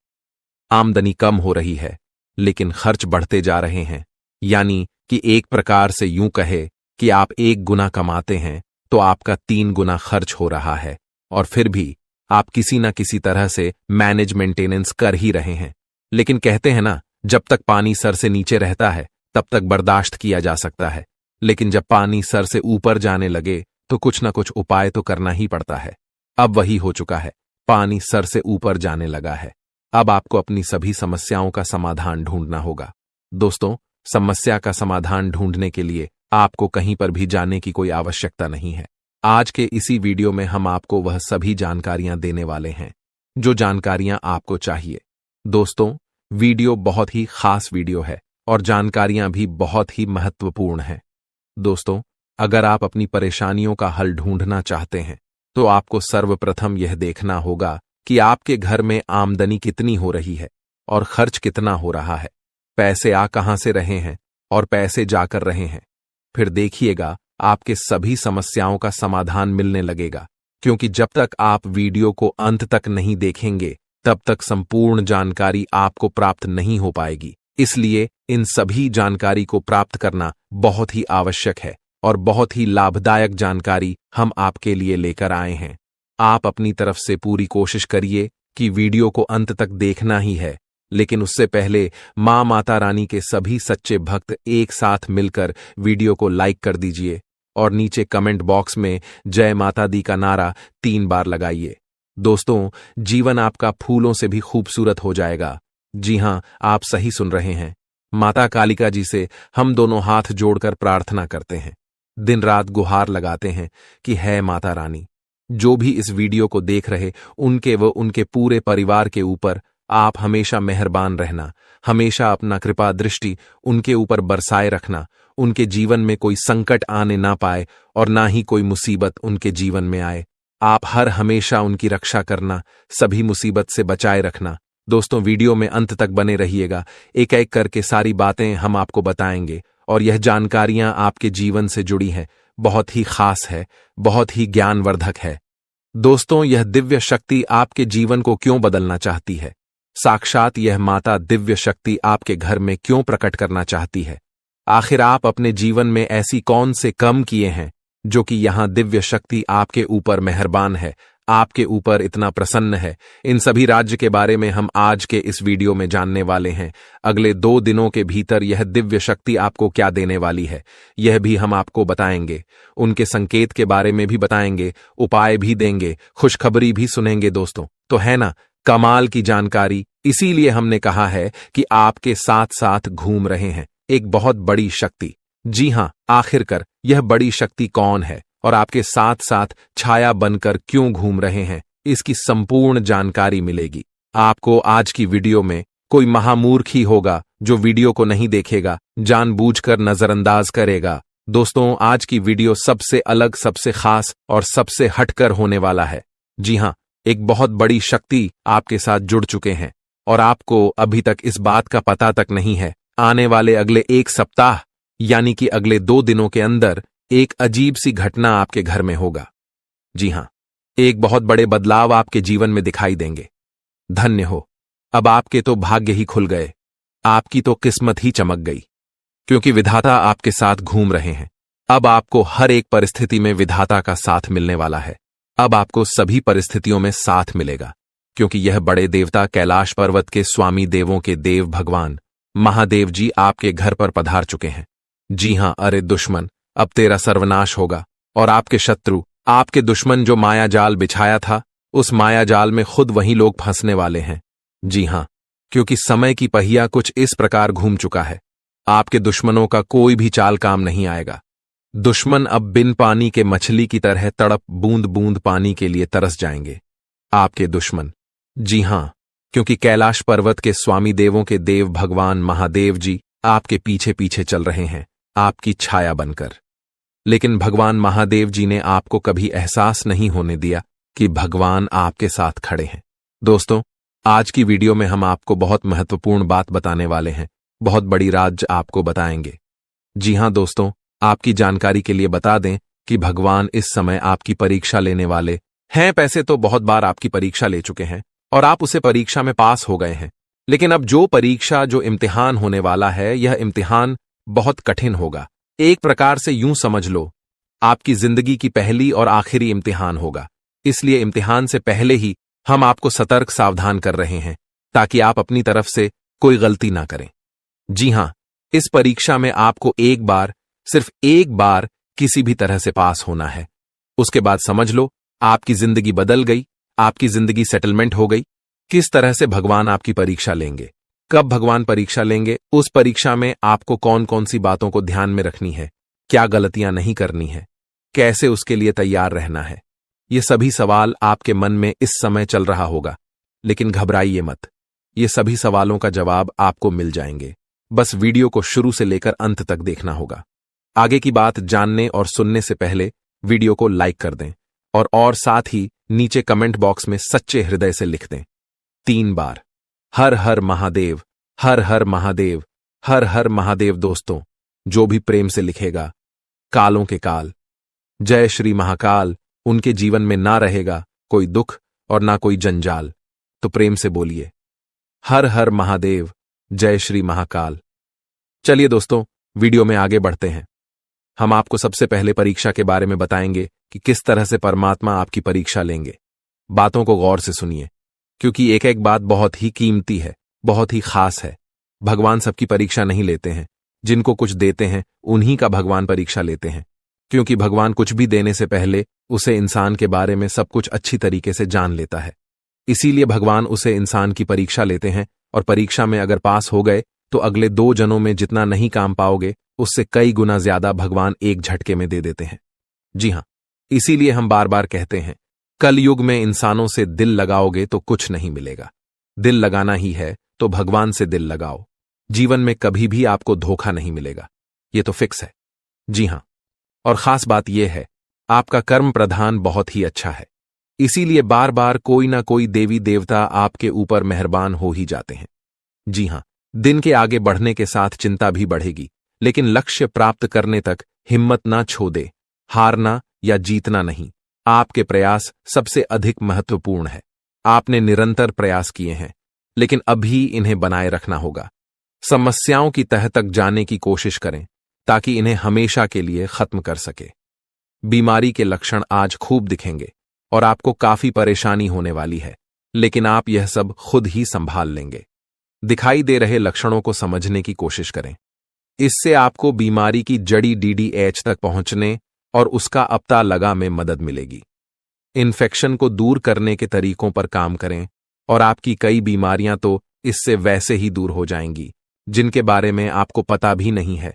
आमदनी कम हो रही है, लेकिन खर्च बढ़ते जा रहे हैं। यानी कि एक प्रकार से यूं कहे कि आप 1 गुना कमाते हैं तो आपका 3 गुना खर्च हो रहा है, और फिर भी आप किसी न किसी तरह से मैनेज मेंटेनेंस कर ही रहे हैं। लेकिन कहते हैं ना, जब तक पानी सर से नीचे रहता है तब तक बर्दाश्त किया जा सकता है, लेकिन जब पानी सर से ऊपर जाने लगे तो कुछ न कुछ उपाय तो करना ही पड़ता है। अब वही हो चुका है, पानी सर से ऊपर जाने लगा है। अब आपको अपनी सभी समस्याओं का समाधान ढूंढना होगा। दोस्तों, समस्या का समाधान ढूंढने के लिए आपको कहीं पर भी जाने की कोई आवश्यकता नहीं है। आज के इसी वीडियो में हम आपको वह सभी जानकारियां देने वाले हैं जो जानकारियां आपको चाहिए। दोस्तों, वीडियो बहुत ही खास वीडियो है और जानकारियां भी बहुत ही महत्वपूर्ण हैं। दोस्तों, अगर आप अपनी परेशानियों का हल ढूंढना चाहते हैं तो आपको सर्वप्रथम यह देखना होगा कि आपके घर में आमदनी कितनी हो रही है और खर्च कितना हो रहा है, पैसे आ कहां से रहे हैं और पैसे जाकर रहे हैं। फिर देखिएगा आपके सभी समस्याओं का समाधान मिलने लगेगा, क्योंकि जब तक आप वीडियो को अंत तक नहीं देखेंगे तब तक संपूर्ण जानकारी आपको प्राप्त नहीं हो पाएगी। इसलिए इन सभी जानकारी को प्राप्त करना बहुत ही आवश्यक है और बहुत ही लाभदायक जानकारी हम आपके लिए लेकर आए हैं। आप अपनी तरफ से पूरी कोशिश करिए कि वीडियो को अंत तक देखना ही है, लेकिन उससे पहले मां माता रानी के सभी सच्चे भक्त एक साथ मिलकर वीडियो को लाइक कर दीजिए और नीचे कमेंट बॉक्स में जय माता दी का नारा 3 बार लगाइए। दोस्तों, जीवन आपका फूलों से भी खूबसूरत हो जाएगा। जी हां, आप सही सुन रहे हैं। माता कालिका जी से हम दोनों हाथ जोड़कर प्रार्थना करते हैं, दिन रात गुहार लगाते हैं कि है माता रानी, जो भी इस वीडियो को देख रहे उनके व उनके पूरे परिवार के ऊपर आप हमेशा मेहरबान रहना, हमेशा अपना कृपा दृष्टि उनके ऊपर बरसाए रखना, उनके जीवन में कोई संकट आने ना पाए और ना ही कोई मुसीबत उनके जीवन में आए। आप हर हमेशा उनकी रक्षा करना, सभी मुसीबत से बचाए रखना। दोस्तों, वीडियो में अंत तक बने रहिएगा, एक एक करके सारी बातें हम आपको बताएंगे और यह जानकारियां आपके जीवन से जुड़ी हैं, बहुत ही खास है, बहुत ही ज्ञानवर्धक है। दोस्तों, यह दिव्य शक्ति आपके जीवन को क्यों बदलना चाहती है? साक्षात यह माता दिव्य शक्ति आपके घर में क्यों प्रकट करना चाहती है? आखिर आप अपने जीवन में ऐसी कौन से कम किए हैं जो कि यहां दिव्य शक्ति आपके ऊपर मेहरबान है, आपके ऊपर इतना प्रसन्न है? इन सभी राज्य के बारे में हम आज के इस वीडियो में जानने वाले हैं। अगले 2 दिनों के भीतर यह दिव्य शक्ति आपको क्या देने वाली है, यह भी हम आपको बताएंगे। उनके संकेत के बारे में भी बताएंगे, उपाय भी देंगे, खुशखबरी भी सुनेंगे। दोस्तों, तो है ना कमाल की जानकारी? इसीलिए हमने कहा है कि आपके साथ साथ घूम रहे हैं एक बहुत बड़ी शक्ति। जी हां, आखिरकार यह बड़ी शक्ति कौन है और आपके साथ साथ छाया बनकर क्यों घूम रहे हैं, इसकी संपूर्ण जानकारी मिलेगी आपको आज की वीडियो में। कोई महामूर्ख ही होगा जो वीडियो को नहीं देखेगा, जानबूझकर नजरअंदाज करेगा। दोस्तों, आज की वीडियो सबसे अलग, सबसे खास और सबसे हटकर होने वाला है। जी हां, एक बहुत बड़ी शक्ति आपके साथ जुड़ चुके हैं और आपको अभी तक इस बात का पता तक नहीं है। आने वाले अगले 1 सप्ताह यानी कि अगले 2 दिनों के अंदर एक अजीब सी घटना आपके घर में होगा। जी हां, एक बहुत बड़े बदलाव आपके जीवन में दिखाई देंगे। धन्य हो, अब आपके तो भाग्य ही खुल गए, आपकी तो किस्मत ही चमक गई, क्योंकि विधाता आपके साथ घूम रहे हैं। अब आपको हर एक परिस्थिति में विधाता का साथ मिलने वाला है। अब आपको सभी परिस्थितियों में साथ मिलेगा, क्योंकि यह बड़े देवता कैलाश पर्वत के स्वामी देवों के देव भगवान महादेव जी आपके घर पर पधार चुके हैं। जी हां, अरे दुश्मन, अब तेरा सर्वनाश होगा और आपके शत्रु, आपके दुश्मन जो माया जाल बिछाया था, उस माया जाल में खुद वही लोग फंसने वाले हैं। जी हां, क्योंकि समय की पहिया कुछ इस प्रकार घूम चुका है, आपके दुश्मनों का कोई भी चाल काम नहीं आएगा। दुश्मन अब बिन पानी के मछली की तरह तड़प बूंद बूंद पानी के लिए तरस जाएंगे, आपके दुश्मन। जी हां, क्योंकि कैलाश पर्वत के स्वामी देवों के देव भगवान महादेव जी आपके पीछे पीछे चल रहे हैं, आपकी छाया बनकर। लेकिन भगवान महादेव जी ने आपको कभी एहसास नहीं होने दिया कि भगवान आपके साथ खड़े हैं। दोस्तों, आज की वीडियो में हम आपको बहुत महत्वपूर्ण बात बताने वाले हैं, बहुत बड़ी राज आपको बताएंगे। जी हां दोस्तों, आपकी जानकारी के लिए बता दें कि भगवान इस समय आपकी परीक्षा लेने वाले हैं। पैसे तो बहुत बार आपकी परीक्षा ले चुके हैं और आप उसे परीक्षा में पास हो गए हैं, लेकिन अब जो परीक्षा, जो इम्तिहान होने वाला है, यह इम्तिहान बहुत कठिन होगा। एक प्रकार से यूं समझ लो, आपकी जिंदगी की पहली और आखिरी इम्तिहान होगा। इसलिए इम्तिहान से पहले ही हम आपको सतर्क सावधान कर रहे हैं, ताकि आप अपनी तरफ से कोई गलती ना करें। जी हां, इस परीक्षा में आपको एक बार, सिर्फ एक बार किसी भी तरह से पास होना है। उसके बाद समझ लो आपकी जिंदगी बदल गई, आपकी जिंदगी सेटलमेंट हो गई। किस तरह से भगवान आपकी परीक्षा लेंगे, कब भगवान परीक्षा लेंगे, उस परीक्षा में आपको कौन कौन सी बातों को ध्यान में रखनी है, क्या गलतियां नहीं करनी है, कैसे उसके लिए तैयार रहना है, ये सभी सवाल आपके मन में इस समय चल रहा होगा। लेकिन घबराइए मत, ये सभी सवालों का जवाब आपको मिल जाएंगे। बस वीडियो को शुरू से लेकर अंत तक देखना होगा। आगे की बात जानने और सुनने से पहले वीडियो को लाइक कर दें और साथ ही नीचे कमेंट बॉक्स में सच्चे हृदय से लिख दें 3 बार, हर हर महादेव, हर हर महादेव, हर हर महादेव। दोस्तों, जो भी प्रेम से लिखेगा, कालों के काल, जय श्री महाकाल, उनके जीवन में ना रहेगा कोई दुख और ना कोई जंजाल। तो प्रेम से बोलिए, हर हर महादेव, जय श्री महाकाल। चलिए दोस्तों, वीडियो में आगे बढ़ते हैं। हम आपको सबसे पहले परीक्षा के बारे में बताएंगे कि किस तरह से परमात्मा आपकी परीक्षा लेंगे। बातों को गौर से सुनिए, क्योंकि एक एक बात बहुत ही कीमती है, बहुत ही खास है। भगवान सबकी परीक्षा नहीं लेते हैं, जिनको कुछ देते हैं उन्हीं का भगवान परीक्षा लेते हैं, क्योंकि भगवान कुछ भी देने से पहले उसे इंसान के बारे में सब कुछ अच्छी तरीके से जान लेता है। इसीलिए भगवान उसे इंसान की परीक्षा लेते हैं और परीक्षा में अगर पास हो गए तो अगले 2 जन्मों में जितना नहीं काम पाओगे उससे कई गुना ज्यादा भगवान एक झटके में दे देते हैं। जी हां, इसीलिए हम बार बार कहते हैं, कल युग में इंसानों से दिल लगाओगे तो कुछ नहीं मिलेगा। दिल लगाना ही है तो भगवान से दिल लगाओ। जीवन में कभी भी आपको धोखा नहीं मिलेगा, ये तो फिक्स है। जी हां, और खास बात यह है, आपका कर्म प्रधान बहुत ही अच्छा है, इसीलिए बार बार कोई ना कोई देवी देवता आपके ऊपर मेहरबान हो ही जाते हैं। जी हां, दिन के आगे बढ़ने के साथ चिंता भी बढ़ेगी, लेकिन लक्ष्य प्राप्त करने तक हिम्मत ना छो दे। हारना या जीतना नहीं, आपके प्रयास सबसे अधिक महत्वपूर्ण है। आपने निरंतर प्रयास किए हैं, लेकिन अभी इन्हें बनाए रखना होगा। समस्याओं की तह तक जाने की कोशिश करें ताकि इन्हें हमेशा के लिए खत्म कर सके। बीमारी के लक्षण आज खूब दिखेंगे और आपको काफी परेशानी होने वाली है, लेकिन आप यह सब खुद ही संभाल लेंगे। दिखाई दे रहे लक्षणों को समझने की कोशिश करें, इससे आपको बीमारी की जड़ी DDH तक पहुंचने और उसका पता लगा में मदद मिलेगी। इन्फेक्शन को दूर करने के तरीकों पर काम करें और आपकी कई बीमारियां तो इससे वैसे ही दूर हो जाएंगी जिनके बारे में आपको पता भी नहीं है।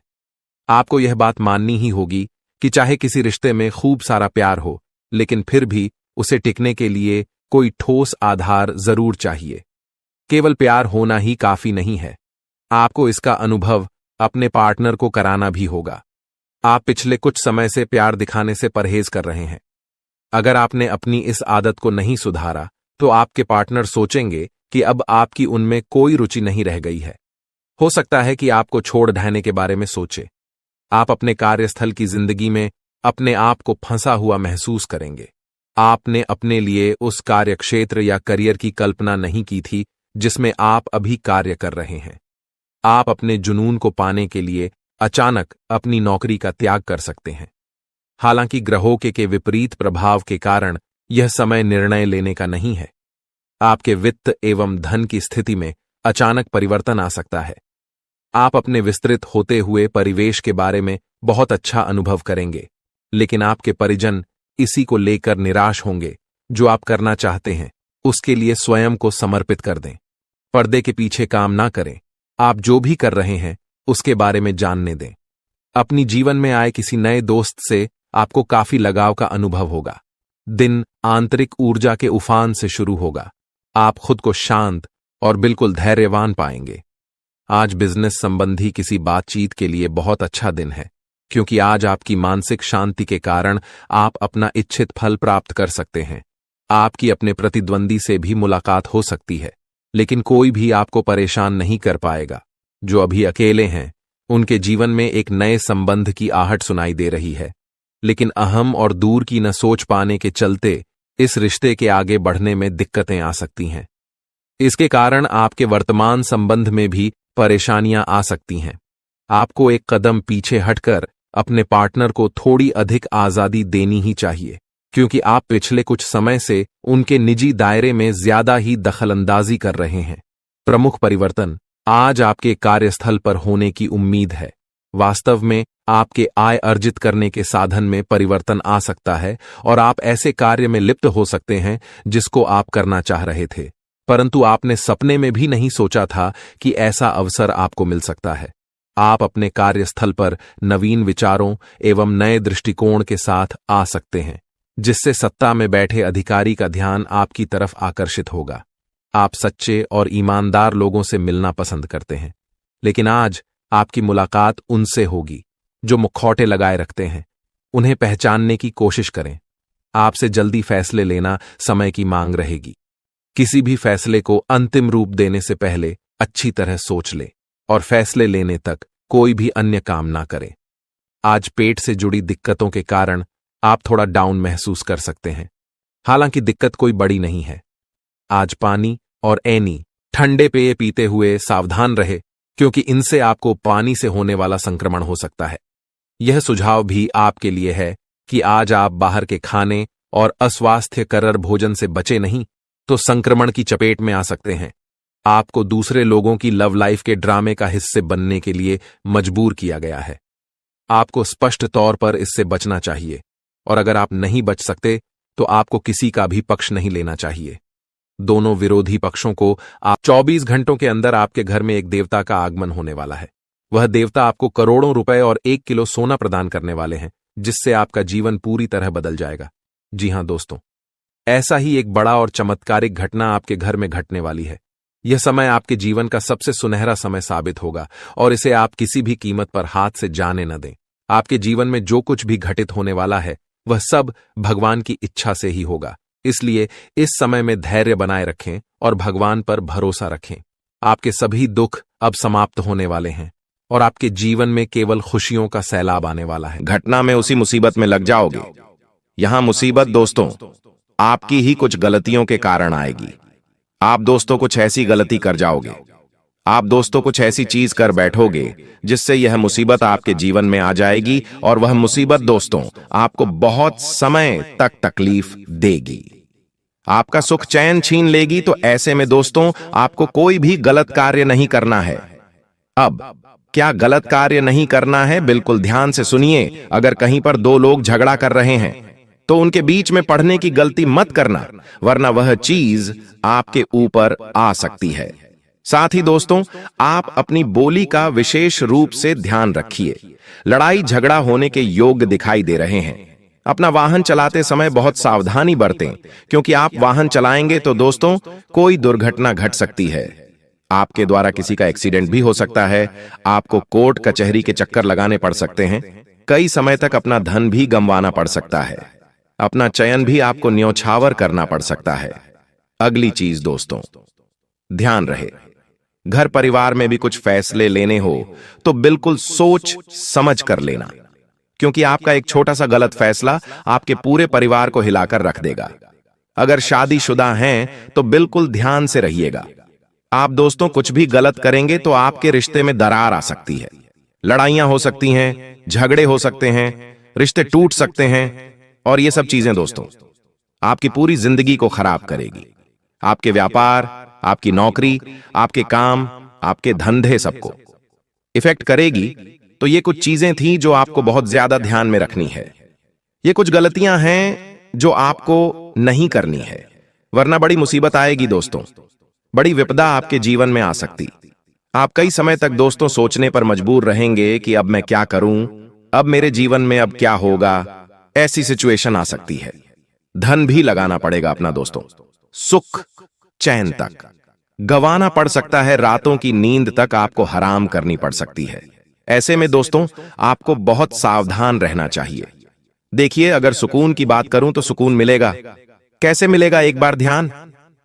आपको यह बात माननी ही होगी कि चाहे किसी रिश्ते में खूब सारा प्यार हो, लेकिन फिर भी उसे टिकने के लिए कोई ठोस आधार जरूर चाहिए। केवल प्यार होना ही काफी नहीं है, आपको इसका अनुभव अपने पार्टनर को कराना भी होगा। आप पिछले कुछ समय से प्यार दिखाने से परहेज कर रहे हैं। अगर आपने अपनी इस आदत को नहीं सुधारा तो आपके पार्टनर सोचेंगे कि अब आपकी उनमें कोई रुचि नहीं रह गई है। हो सकता है कि आपको छोड़ देने के बारे में सोचे। आप अपने कार्यस्थल की जिंदगी में अपने आप को फंसा हुआ महसूस करेंगे। आपने अपने लिए उस कार्यक्षेत्र या करियर की कल्पना नहीं की थी जिसमें आप अभी कार्य कर रहे हैं। आप अपने जुनून को पाने के लिए अचानक अपनी नौकरी का त्याग कर सकते हैं। हालांकि ग्रहों के विपरीत प्रभाव के कारण यह समय निर्णय लेने का नहीं है। आपके वित्त एवं धन की स्थिति में अचानक परिवर्तन आ सकता है। आप अपने विस्तृत होते हुए परिवेश के बारे में बहुत अच्छा अनुभव करेंगे, लेकिन आपके परिजन इसी को लेकर निराश होंगे। जो आप करना चाहते हैं उसके लिए स्वयं को समर्पित कर दें। पर्दे के पीछे काम ना करें। आप जो भी कर रहे हैं उसके बारे में जानने दें। अपनी जीवन में आए किसी नए दोस्त से आपको काफी लगाव का अनुभव होगा। दिन आंतरिक ऊर्जा के उफान से शुरू होगा। आप खुद को शांत और बिल्कुल धैर्यवान पाएंगे। आज बिजनेस संबंधी किसी बातचीत के लिए बहुत अच्छा दिन है, क्योंकि आज आपकी मानसिक शांति के कारण आप अपना इच्छित फल प्राप्त कर सकते हैं। आपकी अपने प्रतिद्वंदी से भी मुलाकात हो सकती है, लेकिन कोई भी आपको परेशान नहीं कर पाएगा। जो अभी अकेले हैं उनके जीवन में एक नए संबंध की आहट सुनाई दे रही है, लेकिन अहम और दूर की न सोच पाने के चलते इस रिश्ते के आगे बढ़ने में दिक्कतें आ सकती हैं। इसके कारण आपके वर्तमान संबंध में भी परेशानियां आ सकती हैं। आपको एक कदम पीछे हटकर अपने पार्टनर को थोड़ी अधिक आजादी देनी ही चाहिए, क्योंकि आप पिछले कुछ समय से उनके निजी दायरे में ज्यादा ही दखलंदाजी कर रहे हैं। प्रमुख परिवर्तन आज आपके कार्यस्थल पर होने की उम्मीद है। वास्तव में आपके आय अर्जित करने के साधन में परिवर्तन आ सकता है और आप ऐसे कार्य में लिप्त हो सकते हैं जिसको आप करना चाह रहे थे, परंतु आपने सपने में भी नहीं सोचा था कि ऐसा अवसर आपको मिल सकता है। आप अपने कार्यस्थल पर नवीन विचारों एवं नए दृष्टिकोण के साथ आ सकते हैं, जिससे सत्ता में बैठे अधिकारी का ध्यान आपकी तरफ आकर्षित होगा। आप सच्चे और ईमानदार लोगों से मिलना पसंद करते हैं, लेकिन आज आपकी मुलाकात उनसे होगी जो मुखौटे लगाए रखते हैं। उन्हें पहचानने की कोशिश करें। आपसे जल्दी फैसले लेना समय की मांग रहेगी। किसी भी फैसले को अंतिम रूप देने से पहले अच्छी तरह सोच ले और फैसले लेने तक कोई भी अन्य काम ना करें। आज पेट से जुड़ी दिक्कतों के कारण आप थोड़ा डाउन महसूस कर सकते हैं। हालांकि दिक्कत कोई बड़ी नहीं है। आज पानी और ऐनी ठंडे पेय पीते हुए सावधान रहे, क्योंकि इनसे आपको पानी से होने वाला संक्रमण हो सकता है। यह सुझाव भी आपके लिए है कि आज आप बाहर के खाने और अस्वास्थ्यकर भोजन से बचे नहीं तो संक्रमण की चपेट में आ सकते हैं। आपको दूसरे लोगों की लव लाइफ के ड्रामे का हिस्से बनने के लिए मजबूर किया गया है। आपको स्पष्ट तौर पर इससे बचना चाहिए, और अगर आप नहीं बच सकते तो आपको किसी का भी पक्ष नहीं लेना चाहिए। दोनों विरोधी पक्षों को आप 24 घंटों के अंदर आपके घर में एक देवता का आगमन होने वाला है। वह देवता आपको करोड़ों रुपए और 1 किलो सोना प्रदान करने वाले हैं, जिससे आपका जीवन पूरी तरह बदल जाएगा। जी हां दोस्तों, ऐसा ही एक बड़ा और चमत्कारिक घटना आपके घर में घटने वाली है। यह समय आपके जीवन का सबसे सुनहरा समय साबित होगा और इसे आप किसी भी कीमत पर हाथ से जाने न दें। आपके जीवन में जो कुछ भी घटित होने वाला है वह सब भगवान की इच्छा से ही होगा। इसलिए इस समय में धैर्य बनाए रखें और भगवान पर भरोसा रखें। आपके सभी दुख अब समाप्त होने वाले हैं और आपके जीवन में केवल खुशियों का सैलाब आने वाला है। घटना में उसी मुसीबत में लग जाओगे। यहां मुसीबत दोस्तों आपकी ही कुछ गलतियों के कारण आएगी। आप दोस्तों कुछ ऐसी गलती कर जाओगे, आप दोस्तों कुछ ऐसी चीज कर बैठोगे जिससे यह मुसीबत आपके जीवन में आ जाएगी और वह मुसीबत दोस्तों आपको बहुत समय तक तकलीफ देगी, आपका सुख चैन छीन लेगी। तो ऐसे में दोस्तों आपको कोई भी गलत कार्य नहीं करना है। अब क्या गलत कार्य नहीं करना है, बिल्कुल ध्यान से सुनिए। अगर कहीं पर दो लोग झगड़ा कर रहे हैं तो उनके बीच में पढ़ने की गलती मत करना, वरना वह चीज आपके ऊपर आ सकती है। साथ ही दोस्तों आप अपनी बोली का विशेष रूप से ध्यान रखिए। लड़ाई झगड़ा होने के योग दिखाई दे रहे हैं। अपना वाहन चलाते समय बहुत सावधानी बरतें, क्योंकि आप वाहन चलाएंगे तो दोस्तों कोई दुर्घटना घट सकती है। आपके द्वारा किसी का एक्सीडेंट भी हो सकता है। आपको कोर्ट कचहरी के चक्कर लगाने पड़ सकते हैं। कई समय तक अपना धन भी गंवाना पड़ सकता है। अपना चयन भी आपको न्योछावर करना पड़ सकता है। अगली चीज दोस्तों ध्यान रहे, घर परिवार में भी कुछ फैसले लेने हो तो बिल्कुल सोच समझ कर लेना, क्योंकि आपका एक छोटा सा गलत फैसला आपके पूरे परिवार को हिलाकर रख देगा। अगर शादीशुदा हैं तो बिल्कुल ध्यान से रहिएगा। आप दोस्तों कुछ भी गलत करेंगे तो आपके रिश्ते में दरार आ सकती है, लड़ाइयां हो सकती हैं, झगड़े हो सकते हैं, रिश्ते टूट सकते हैं और ये सब चीजें दोस्तों आपकी पूरी जिंदगी को खराब करेगी। आपके व्यापार, आपकी नौकरी, आपके काम, आपके धंधे सबको इफेक्ट करेगी। तो ये कुछ चीजें थी जो आपको बहुत ज्यादा ध्यान में रखनी है। ये कुछ गलतियां हैं जो आपको नहीं करनी है, वरना बड़ी मुसीबत आएगी दोस्तों। बड़ी विपदा आपके जीवन में आ सकती। आप कई समय तक दोस्तों सोचने पर मजबूर रहेंगे कि अब मैं क्या करूं, अब मेरे जीवन में अब क्या होगा। ऐसी सिचुएशन आ सकती है। धन भी लगाना पड़ेगा अपना दोस्तों, सुख चैन तक गंवाना पड़ सकता है, रातों की नींद तक आपको हराम करनी पड़ सकती है। ऐसे में दोस्तों आपको बहुत सावधान रहना चाहिए। देखिए अगर सुकून की बात करूं तो सुकून मिलेगा। कैसे मिलेगा, एक बार ध्यान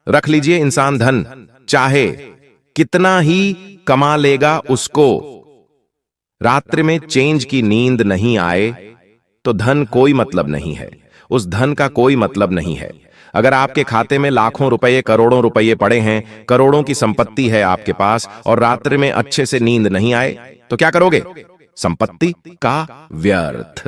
रख लीजिए। इंसान धन चाहे कितना ही कमा लेगा, उसको रात्रि में चैन की नींद नहीं आए तो धन कोई मतलब नहीं है, उस धन का कोई मतलब नहीं है। अगर आपके खाते में लाखों रुपए, करोड़ों रुपए पड़े हैं, करोड़ों की संपत्ति है आपके पास और रात्रि में अच्छे से नींद नहीं आए तो क्या करोगे? संपत्ति का व्यर्थ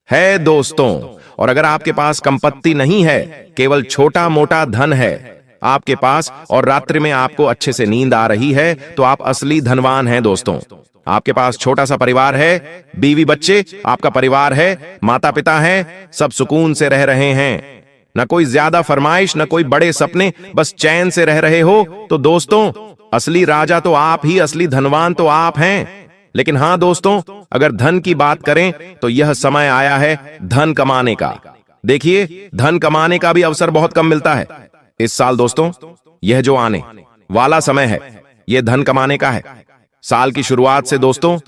है दोस्तों। और अगर आपके पास संपत्ति नहीं है, केवल छोटा मोटा धन है आपके पास और रात्रि में आपको अच्छे से नींद आ रही है, तो आप असली धनवान हैं दोस्तों। आपके पास छोटा सा परिवार है, बीवी बच्चे, आपका परिवार है, माता पिता हैं, सब सुकून से रह रहे हैं, न कोई ज्यादा फरमाइश, न कोई बड़े सपने, बस चैन से रह रहे हो, तो दोस्तों असली राजा तो आप ही, असली धनवान तो आप हैं। लेकिन हां दोस्तों, अगर धन की बात करें तो यह समय आया है धन कमाने का। देखिए धन कमाने का भी अवसर बहुत कम मिलता है इस साल दोस्तों। यह जो आने वाला समय है यह धन कमाने का है। साल की शुरुआत से दोस्तों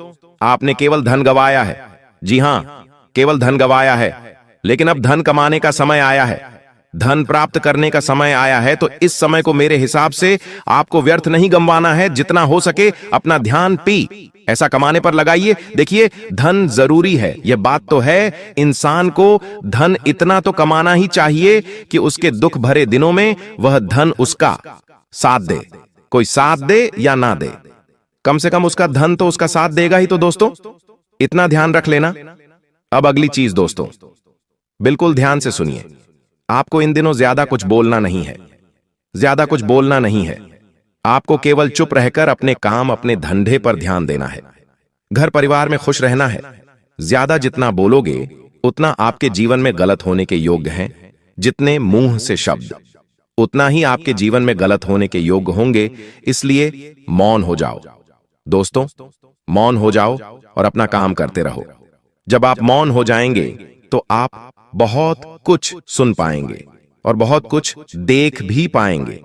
आपने केवल धन गंवाया है। जी हां, केवल धन गंवाया है, लेकिन अब धन कमाने का समय आया है, धन प्राप्त करने का समय आया है। तो इस समय को मेरे हिसाब से आपको व्यर्थ नहीं गंवाना है। जितना हो सके अपना ध्यान ऐसा कमाने पर लगाइए। देखिए धन जरूरी है, यह बात तो है। इंसान को धन इतना तो कमाना ही चाहिए कि उसके दुख भरे दिनों में वह धन उसका साथ दे। कोई साथ दे या ना दे, कम से कम उसका धन तो उसका साथ देगा ही। तो दोस्तों इतना ध्यान रख लेना। अब अगली चीज दोस्तों बिल्कुल ध्यान से सुनिए। आपको इन दिनों ज्यादा कुछ बोलना नहीं है, ज्यादा कुछ बोलना नहीं है। आपको केवल चुप रहकर अपने काम, अपने धंधे पर ध्यान देना है। घर परिवार में खुश रहना है। ज्यादा जितना बोलोगे उतना आपके जीवन में गलत होने के योग्य हैं। जितने मुंह से शब्द उतना ही आपके जीवन में गलत होने के योग्य होंगे। इसलिए मौन हो जाओ दोस्तों, मौन हो जाओ और अपना काम करते रहो। जब आप मौन हो जाएंगे तो आप बहुत कुछ सुन पाएंगे और बहुत कुछ देख भी पाएंगे।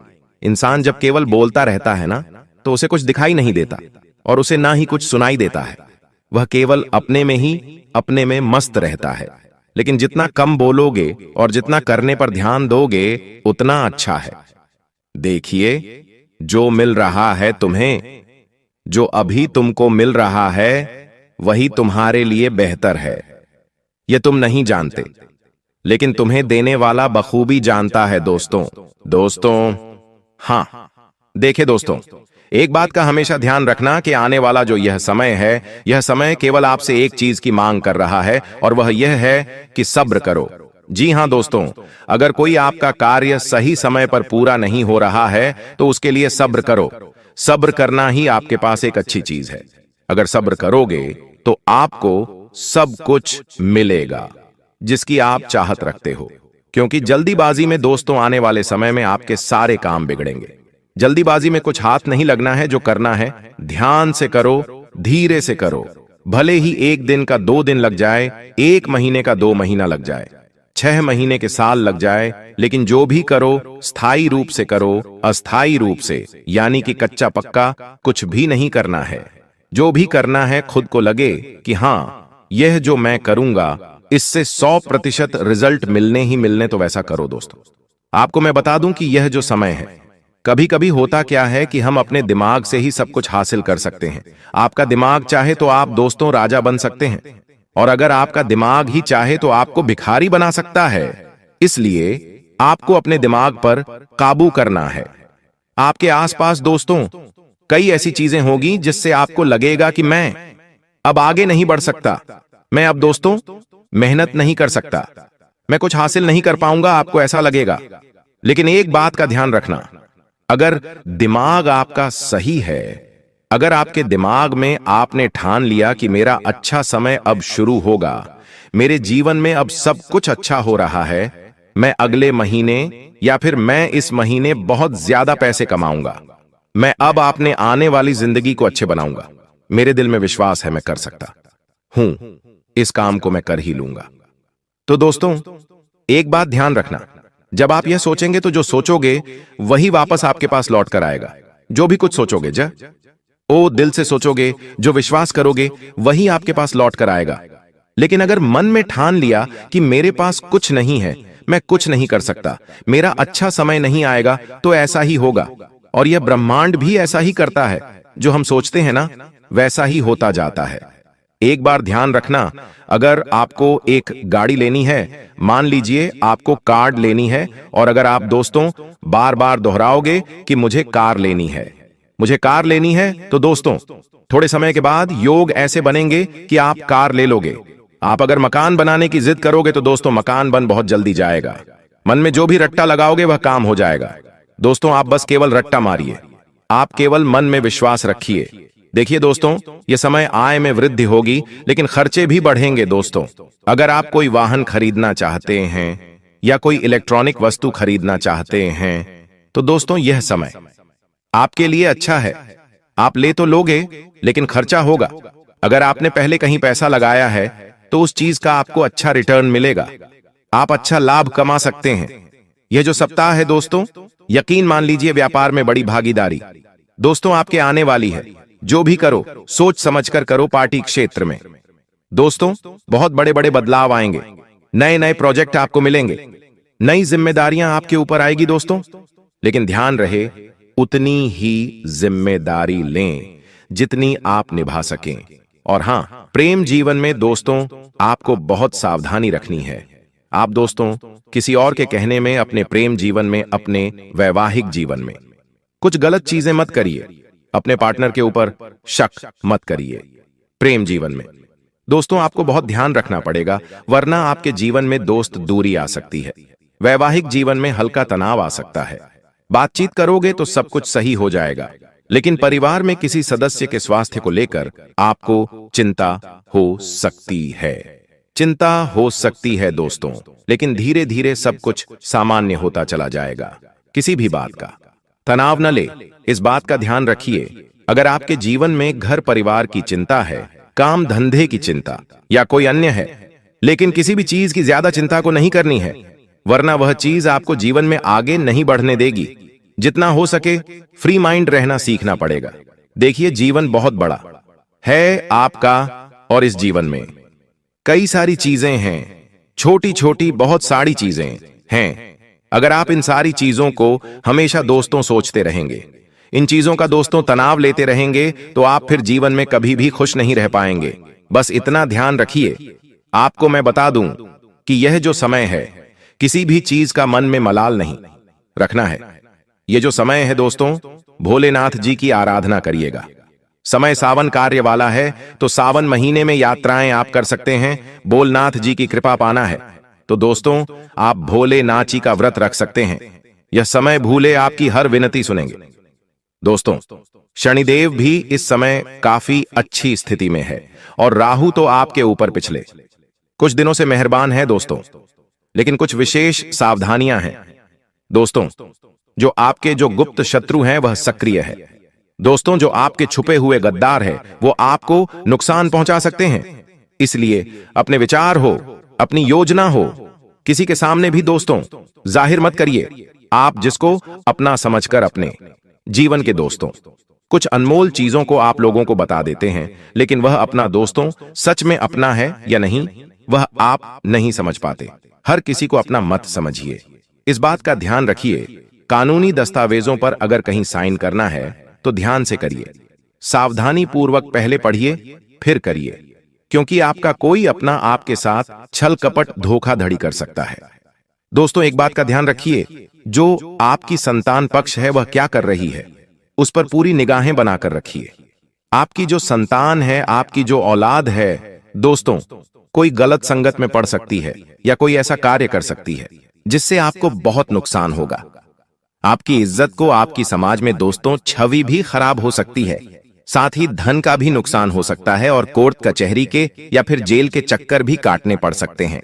इंसान जब केवल बोलता रहता है ना, तो उसे कुछ दिखाई नहीं देता और उसे ना ही कुछ सुनाई देता है। वह केवल अपने में ही अपने में मस्त रहता है। लेकिन जितना कम बोलोगे और जितना करने पर ध्यान दोगे उतना अच्छा है। देखिए, जो मिल रहा है तुम्हें, जो अभी तुमको मिल रहा है, वही तुम्हारे लिए बेहतर है। यह तुम नहीं जानते, लेकिन तुम्हें देने वाला बखूबी जानता है दोस्तों। हाँ, देखे दोस्तों, एक बात का हमेशा ध्यान रखना कि आने वाला जो यह समय है, यह समय केवल आपसे एक चीज की मांग कर रहा है, और वह यह है कि सब्र करो। जी हां दोस्तों, अगर कोई आपका कार्य सही समय पर पूरा नहीं हो रहा है तो उसके लिए सब्र करो। सब्र करना ही आपके पास एक अच्छी चीज है। अगर सब्र करोगे तो आपको सब कुछ मिलेगा जिसकी आप चाहत रखते हो। क्योंकि जल्दीबाजी में दोस्तों आने वाले समय में आपके सारे काम बिगड़ेंगे। जल्दीबाजी में कुछ हाथ नहीं लगना है। जो करना है ध्यान से करो, धीरे से करो। भले ही 1 दिन का 2 दिन लग जाए, 1 महीने का 2 महीना लग जाए, 6 महीने के साल लग जाए, लेकिन जो भी करो स्थायी रूप से करो। अस्थायी रूप से यानी कि कच्चा पक्का कुछ भी नहीं करना है। जो भी करना है खुद को लगे कि हां, यह जो मैं करूंगा इससे 100% रिजल्ट मिलने ही मिलने, तो वैसा करो दोस्तों। आपको मैं बता दूं कि यह जो समय है, कभी कभी होता क्या है कि हम अपने दिमाग से ही सब कुछ हासिल कर सकते हैं। आपका दिमाग चाहे तो आप दोस्तों राजा बन सकते हैं, और अगर आपका दिमाग ही चाहे तो आपको भिखारी बना सकता है। इसलिए आपको अपने दिमाग पर काबू करना है। आपके आसपास दोस्तों कई ऐसी चीजें होगी जिससे आपको लगेगा कि मैं अब आगे नहीं बढ़ सकता, मैं अब दोस्तों मेहनत नहीं कर सकता, मैं कुछ हासिल नहीं कर पाऊंगा, आपको ऐसा लगेगा। लेकिन एक बात का ध्यान रखना, अगर दिमाग आपका सही है, अगर आपके दिमाग में आपने ठान लिया कि मेरा अच्छा समय अब शुरू होगा, मेरे जीवन में अब सब कुछ अच्छा हो रहा है, मैं अगले महीने या फिर मैं इस महीने बहुत ज्यादा पैसे कमाऊंगा, मैं अब आपने आने वाली जिंदगी को अच्छे बनाऊंगा, मेरे दिल में विश्वास है मैं कर सकता हूं, इस काम को मैं कर ही लूंगा। तो दोस्तों एक बात ध्यान रखना, जब आप यह सोचेंगे तो जो सोचोगे वही वापस आपके पास लौट कर आएगा। जो भी कुछ सोचोगे दिल से सोचोगे, जो विश्वास करोगे वही आपके पास लौट कर आएगा। लेकिन अगर मन में ठान लिया कि मेरे पास कुछ नहीं है, मैं कुछ नहीं कर सकता, मेरा अच्छा समय नहीं आएगा, तो ऐसा ही होगा। और यह ब्रह्मांड भी ऐसा ही करता है, जो हम सोचते हैं ना वैसा ही होता जाता है। एक बार ध्यान रखना, अगर आपको एक गाड़ी लेनी है, मान लीजिए आपको कार लेनी है, और अगर आप दोस्तों बार बार दोहराओगे कि मुझे कार लेनी है, मुझे कार लेनी है, तो दोस्तों थोड़े समय के बाद योग ऐसे बनेंगे कि आप कार ले लोगे। आप अगर मकान बनाने की जिद करोगे तो दोस्तों मकान बन बहुत जल्दी जाएगा। मन में जो भी रट्टा लगाओगे वह काम हो जाएगा। दोस्तों आप बस केवल रट्टा मारिए, आप केवल मन में विश्वास रखिए। देखिए दोस्तों, यह समय आय में वृद्धि होगी, लेकिन खर्चे भी बढ़ेंगे दोस्तों। अगर आप कोई वाहन खरीदना चाहते हैं या कोई इलेक्ट्रॉनिक वस्तु खरीदना चाहते हैं, तो दोस्तों यह समय आपके लिए अच्छा है। आप ले तो लोगे, लेकिन खर्चा होगा। अगर आपने पहले कहीं पैसा लगाया है तो उस चीज का आपको अच्छा रिटर्न मिलेगा, आप अच्छा लाभ कमा सकते हैं। यह जो सप्ताह है दोस्तों, यकीन मान लीजिए व्यापार में बड़ी भागीदारी दोस्तों आपके आने वाली है। जो भी करो सोच समझकर करो। पार्टी क्षेत्र में दोस्तों बहुत बड़े बड़े बदलाव आएंगे, नए नए प्रोजेक्ट आपको मिलेंगे, नई जिम्मेदारियां आपके ऊपर आएगी दोस्तों। लेकिन ध्यान रहे, उतनी ही जिम्मेदारी लें जितनी आप निभा सकें। और हां, प्रेम जीवन में दोस्तों आपको बहुत सावधानी रखनी है। आप दोस्तों किसी और के कहने में, अपने प्रेम जीवन में, अपने वैवाहिक जीवन में कुछ गलत चीजें मत करिए। अपने पार्टनर के ऊपर शक मत करिए। प्रेम जीवन में दोस्तों आपको बहुत ध्यान रखना पड़ेगा, वरना आपके जीवन में दोस्त दूरी आ सकती है। वैवाहिक जीवन में हल्का तनाव आ सकता है। बातचीत करोगे तो सब कुछ सही हो जाएगा, लेकिन परिवार में किसी सदस्य के स्वास्थ्य को लेकर आपको चिंता हो सकती है। चिंता हो सकती है दोस्तों, लेकिन धीरे धीरे सब कुछ सामान्य होता चला जाएगा। किसी भी बात का तनाव न ले, इस बात का ध्यान रखिए। अगर आपके जीवन में घर परिवार की चिंता है, काम धंधे की चिंता या कोई अन्य है, लेकिन किसी भी चीज की ज्यादा चिंता को नहीं करनी है, वरना वह चीज आपको जीवन में आगे नहीं बढ़ने देगी। जितना हो सके फ्री माइंड रहना सीखना पड़ेगा। देखिए, जीवन बहुत बड़ा है आपका, और इस जीवन में कई सारी चीजें हैं, छोटी छोटी बहुत सारी चीजें हैं। अगर आप इन सारी चीजों को हमेशा दोस्तों सोचते रहेंगे, इन चीजों का दोस्तों तनाव लेते रहेंगे, तो आप फिर जीवन में कभी भी खुश नहीं रह पाएंगे। बस इतना ध्यान रखिए। आपको मैं बता दूं कि यह जो समय है, किसी भी चीज का मन में मलाल नहीं रखना है। यह जो समय है दोस्तों, भोलेनाथ जी की आराधना करिएगा। समय सावन कार्य वाला है, तो सावन महीने में यात्राएं आप कर सकते हैं। भोलेनाथ जी की कृपा पाना है तो दोस्तों आप भोलेनाथ जी का व्रत रख सकते हैं। यह समय भूले आपकी हर विनती सुनेंगे। दोस्तों, शनिदेव भी इस समय काफी अच्छी स्थिति में है, और राहु तो आपके ऊपर पिछले कुछ दिनों से मेहरबान है दोस्तों, लेकिन कुछ विशेष सावधानियां हैं दोस्तों। जो आपके जो गुप्त शत्रु हैं वह सक्रिय है दोस्तों। जो आपके छुपे हुए गद्दार है वो आपको नुकसान पहुंचा सकते हैं। इसलिए अपने विचार हो, अपनी योजना हो, किसी के सामने भी दोस्तों जाहिर मत करिए। आप जिसको अपना समझकर अपने जीवन के दोस्तों कुछ अनमोल चीजों को आप लोगों को बता देते हैं, लेकिन वह अपना दोस्तों सच में अपना है या नहीं, वह आप नहीं समझ पाते। हर किसी को अपना मत समझिए, इस बात का ध्यान रखिए। कानूनी दस्तावेजों पर अगर कहीं साइन करना है तो ध्यान से करिए, सावधानी पूर्वक पहले पढ़िए फिर करिए, क्योंकि आपका कोई अपना आपके साथ छल कपट धोखाधड़ी कर सकता है। दोस्तों, एक बात का ध्यान रखिए, जो आपकी संतान पक्ष है वह क्या कर रही है उस पर पूरी निगाहें बनाकर रखिए। आपकी जो संतान है, आपकी जो औलाद है दोस्तों, कोई गलत संगत में पड़ सकती है या कोई ऐसा कार्य कर सकती है जिससे आपको बहुत नुकसान होगा। आपकी इज्जत को आपकी समाज में दोस्तों छवि भी खराब हो सकती है, साथ ही धन का भी नुकसान हो सकता है, और कोर्ट कचहरी के या फिर जेल के चक्कर भी काटने पड़ सकते हैं।